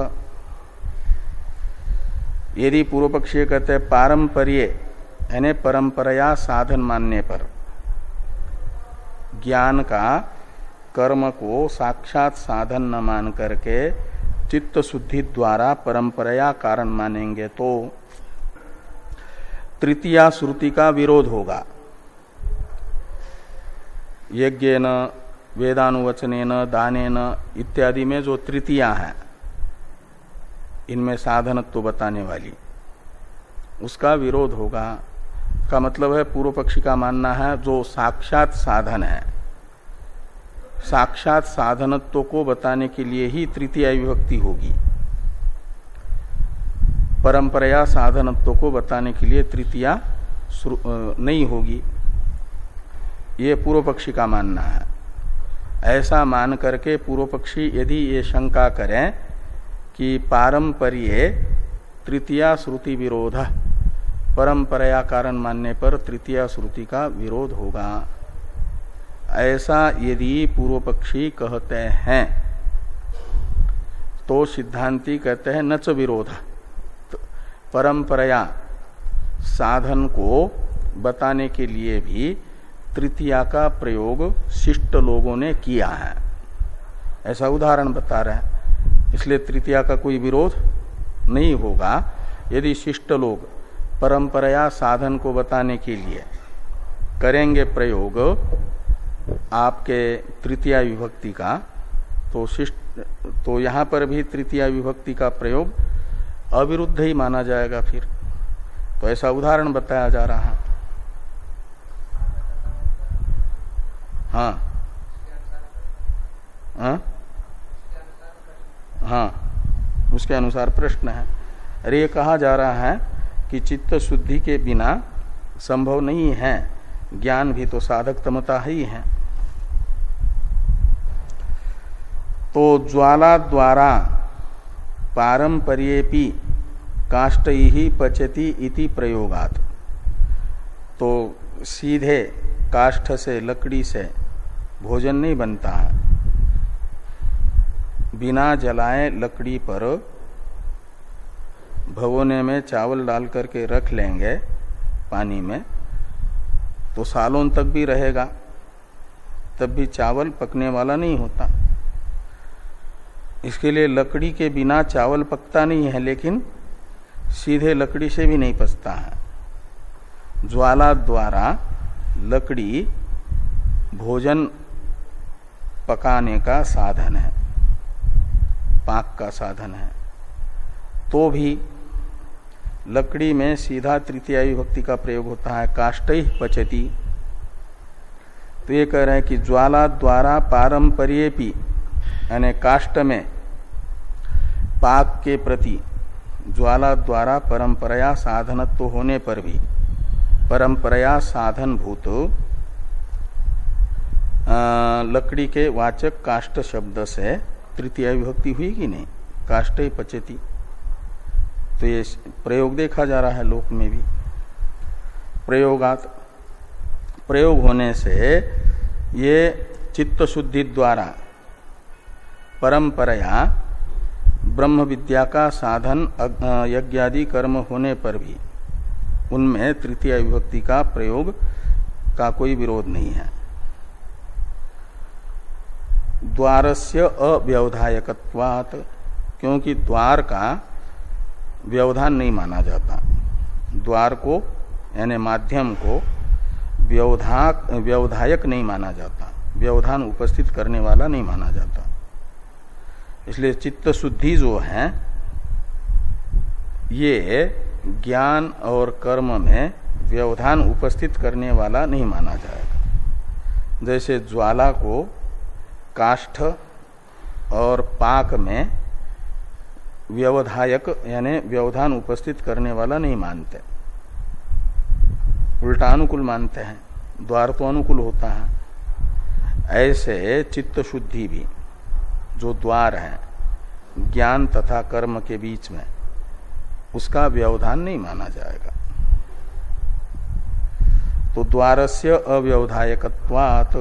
यदि पूर्व पक्षी कहते हैं पारंपर्ये यानी परंपराया साधन मानने पर ज्ञान का कर्म को साक्षात साधन न मान करके चित्त शुद्धि द्वारा परंपराया कारण मानेंगे तो तृतीया श्रुति का विरोध होगा। यज्ञेन वेदानुवचनेन दानेन इत्यादि में जो तृतीया है इनमें साधनत्व बताने वाली, उसका विरोध होगा। का मतलब है पूर्व पक्षी का मानना है जो साक्षात साधन है, साक्षात साधनत्व को बताने के लिए ही तृतीया विभक्ति होगी, परंपराया साधनत्व को बताने के लिए तृतीया नहीं होगी, ये पूर्व पक्षी का मानना है। ऐसा मान करके पूर्व पक्षी यदि ये शंका करें कि पारंपर्ये तृतीया श्रुति विरोध, परंपराया कारण मानने पर तृतीया श्रुति का विरोध होगा, ऐसा यदि पूर्व पक्षी कहते हैं तो सिद्धांती कहते हैं न च विरोध, परंपराया साधन को बताने के लिए भी तृतीया का प्रयोग शिष्ट लोगों ने किया है, ऐसा उदाहरण बता रहे हैं। इसलिए तृतीया का कोई विरोध नहीं होगा यदि शिष्ट लोग परंपराया साधन को बताने के लिए करेंगे प्रयोग आपके तृतीया विभक्ति का, तो यहाँ पर भी तृतीया विभक्ति का प्रयोग अविरुद्ध ही माना जाएगा फिर। तो ऐसा उदाहरण बताया जा रहा है। हाँ हाँ हाँ, उसके अनुसार प्रश्न है। अरे ये कहा जा रहा है कि चित्त शुद्धि के बिना संभव नहीं है, ज्ञान भी तो साधक तमता ही है। तो ज्वाला द्वारा पारंपर्येपि काष्ठैहि पचति इति प्रयोगात्, तो सीधे काष्ठ से लकड़ी से भोजन नहीं बनता है, बिना जलाए लकड़ी पर भगोने में चावल डाल करके रख लेंगे पानी में तो सालों तक भी रहेगा, तब भी चावल पकने वाला नहीं होता। इसके लिए लकड़ी के बिना चावल पकता नहीं है, लेकिन सीधे लकड़ी से भी नहीं पचता है। ज्वाला द्वारा लकड़ी भोजन पकाने का साधन है, पाक का साधन है, तो भी लकड़ी में सीधा तृतीया विभक्ति का प्रयोग होता है, काष्ठैः पचति। तो ये कह रहे हैं कि ज्वाला द्वारा पारंपर्येपि यानी काष्ठ में पाक के प्रति ज्वाला द्वारा परंपराया साधनत्व होने पर भी परंपराया साधन भूत लकड़ी के वाचक काष्ठ शब्द से तृतीया विभक्ति हुई कि नहीं, काष्ठैः पचति। तो ये प्रयोग देखा जा रहा है लोक में भी। प्रयोगात, प्रयोग होने से ये चित्त शुद्धि द्वारा परंपराया ब्रह्म विद्या का साधन यज्ञादि कर्म होने पर भी उनमें तृतीया विभक्ति का प्रयोग का कोई विरोध नहीं है। द्वारस्य अव्यवधायकत्वात्, क्योंकि द्वार का व्यवधान नहीं माना जाता, द्वार को यानी माध्यम को व्यवधायक नहीं माना जाता, व्यवधान उपस्थित करने वाला नहीं माना जाता। इसलिए चित्त शुद्धि जो है ये ज्ञान और कर्म में व्यवधान उपस्थित करने वाला नहीं माना जाएगा। जैसे ज्वाला को काष्ठ और पाक में व्यवधायक यानी व्यवधान उपस्थित करने वाला नहीं मानते, उल्टा अनुकूल मानते हैं, द्वार तो अनुकूल होता है। ऐसे चित्त शुद्धि भी जो द्वार है ज्ञान तथा कर्म के बीच में, उसका व्यवधान नहीं माना जाएगा। तो द्वारस्य अव्यवधायकत्वात्,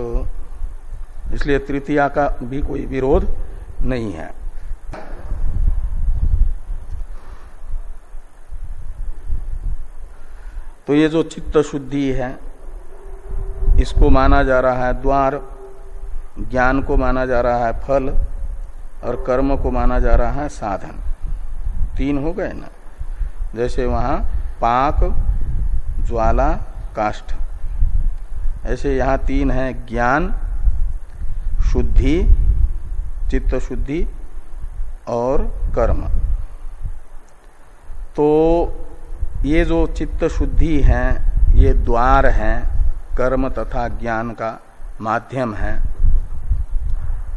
इसलिए तृतीया का भी कोई विरोध नहीं है। तो ये जो चित्त शुद्धि है इसको माना जा रहा है द्वार, ज्ञान को माना जा रहा है फल और कर्म को माना जा रहा है साधन। तीन हो गए ना। जैसे वहां पाक, ज्वाला, काष्ठ, ऐसे यहां तीन है, ज्ञान, शुद्धि, चित्त शुद्धि और कर्म। तो ये जो चित्त शुद्धि है ये द्वार है, कर्म तथा ज्ञान का माध्यम है।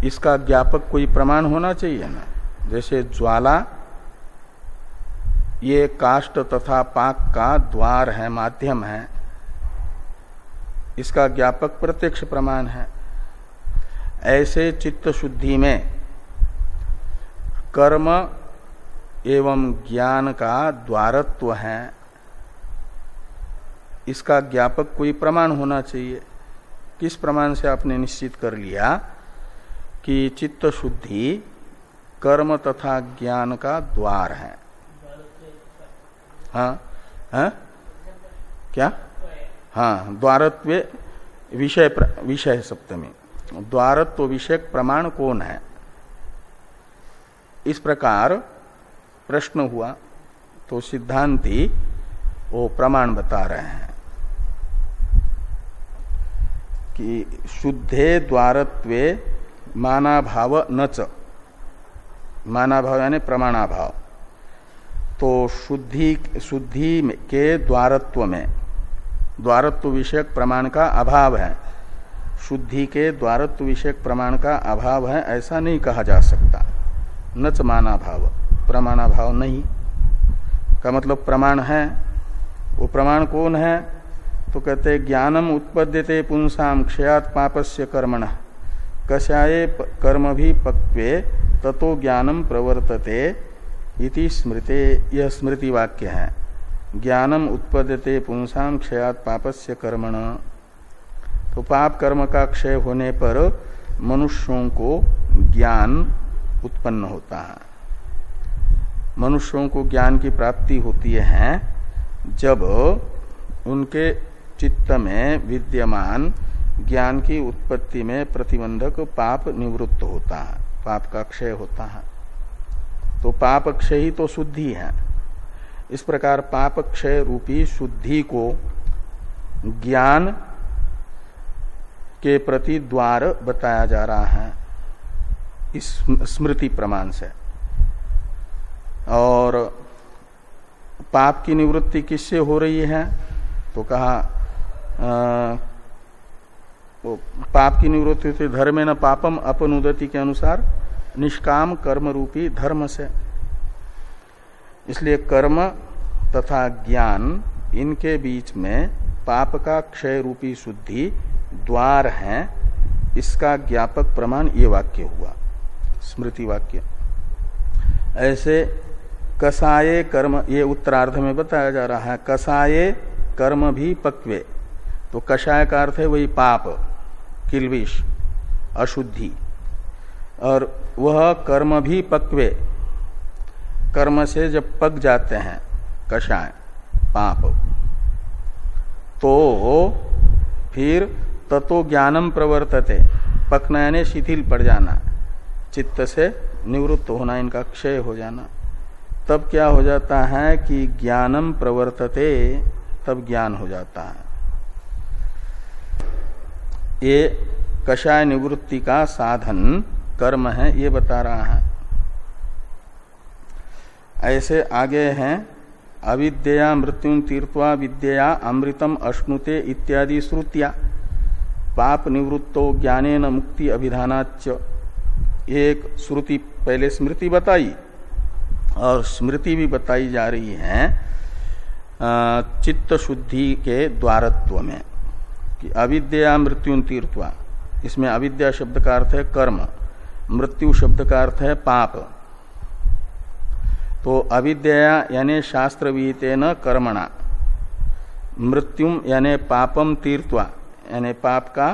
इसका ज्ञापक कोई प्रमाण होना चाहिए ना। जैसे ज्वाला ये काष्ठ तथा पाक का द्वार है, माध्यम है, इसका ज्ञापक प्रत्यक्ष प्रमाण है। ऐसे चित्त शुद्धि में कर्म एवं ज्ञान का द्वारत्व है, इसका ज्ञापक कोई प्रमाण होना चाहिए। किस प्रमाण से आपने निश्चित कर लिया कि चित्त शुद्धि कर्म तथा ज्ञान का द्वार है? हाँ हाँ क्या? हाँ, द्वारत्व विषय सप्तमी, द्वारत्व विषयक प्रमाण कौन है? इस प्रकार प्रश्न हुआ तो सिद्धांती वो प्रमाण बता रहे हैं कि शुद्धे द्वारत्वे मानाभाव नच, मानाभाव यानी प्रमाणाभाव। तो शुद्धि के द्वारत्व में द्वारत्व विषयक प्रमाण का अभाव है, शुद्धि के द्वारत्व विषयक प्रमाण का अभाव है, ऐसा नहीं कहा जा सकता। नच मानाभाव, प्रमाणाभाव नहीं का मतलब प्रमाण है। वो प्रमाण कौन है? तो कहते ज्ञानम उत्पद्यते पुंसाम क्षयात पापस्य कर्मणः कषाये कर्म भी पक्वे ततो ज्ञानम प्रवर्तते इति स्मृते। यह स्मृति वाक्य है। ज्ञानम उत्पद्यते पुंसाम क्षयात पापस्य कर्मणः। तो पाप कर्म का क्षय होने पर मनुष्यों को ज्ञान उत्पन्न होता है। मनुष्यों को ज्ञान की प्राप्ति होती है जब उनके चित्त में विद्यमान ज्ञान की उत्पत्ति में प्रतिबंधक पाप निवृत्त होता है, पाप का क्षय होता है। तो पाप क्षय ही तो शुद्धि है। इस प्रकार पाप क्षय रूपी शुद्धि को ज्ञान के प्रति द्वार बताया जा रहा है इस स्मृति प्रमाण से। और पाप की निवृत्ति किससे हो रही है? तो कहा पाप की निवृत्ति धर्मे न पापम अपनुदति के अनुसार निष्काम कर्म रूपी धर्म से। इसलिए कर्म तथा ज्ञान इनके बीच में पाप का क्षय रूपी शुद्धि द्वार है, इसका ज्ञापक प्रमाण ये वाक्य हुआ, स्मृति वाक्य। ऐसे कसाये कर्म, ये उत्तरार्ध में बताया जा रहा है, कसाये कर्म भी पक्वे। तो कषाय का अर्थ है वही पाप, किल्बिष, अशुद्धि। और वह कर्म भी पक्वे, कर्म से जब पक जाते हैं कषाय पाप, तो फिर ततो ज्ञानम प्रवर्तते, पकना यानी शिथिल पड़ जाना, चित्त से निवृत्त होना, इनका क्षय हो जाना। तब क्या हो जाता है कि ज्ञानम प्रवर्तते, तब ज्ञान हो जाता है। ये कषाय निवृत्ति का साधन कर्म है, ये बता रहा है। ऐसे आगे हैं अविद्या मृत्युं तीर्त्वा विद्या अमृतम अश्नुते इत्यादि श्रुतियां पाप निवृत्तो ज्ञानेन मुक्ति अभिधानाच्च, एक श्रुति पहले स्मृति बताई और स्मृति भी बताई जा रही है चित्त शुद्धि के द्वारत्व में कि अविद्या मृत्युं तीर्त्वा, इसमें अविद्या शब्द का अर्थ है कर्म, मृत्यु शब्द का अर्थ है पाप। तो अविद्या यानी शास्त्र विहितेन कर्मणा, मृत्युम यानी पापम तीर्त्वा यानी पाप का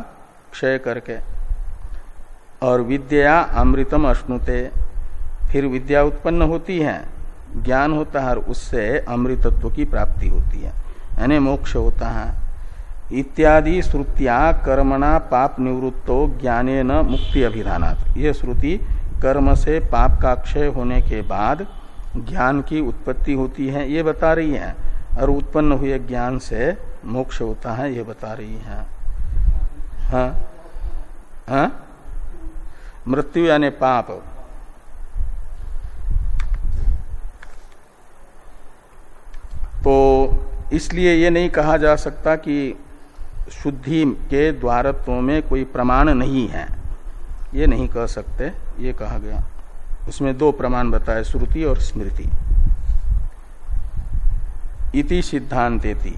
क्षय करके, और विद्या अमृतम अश्नुते, फिर विद्या उत्पन्न होती है, ज्ञान होता है और उससे अमृतत्व की प्राप्ति होती है यानी मोक्ष होता है। इत्यादि श्रुतियां कर्मणा पाप निवृत्तो ज्ञानेन मुक्ति अभिधानात्, ये श्रुति कर्म से पाप का क्षय होने के बाद ज्ञान की उत्पत्ति होती है ये बता रही है, और उत्पन्न हुए ज्ञान से मोक्ष होता है ये बता रही है। हाँ हाँ, मृत्यु यानी पाप। तो इसलिए ये नहीं कहा जा सकता कि शुद्धि के द्वारत्व में कोई प्रमाण नहीं है, ये नहीं कह सकते, ये कहा गया। उसमें दो प्रमाण बताए, श्रुति और स्मृति। इति सिद्धांतेति,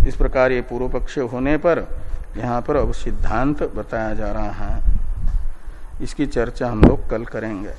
इस प्रकार ये पूर्व पक्ष होने पर यहाँ पर अब सिद्धांत बताया जा रहा है। इसकी चर्चा हम लोग कल करेंगे।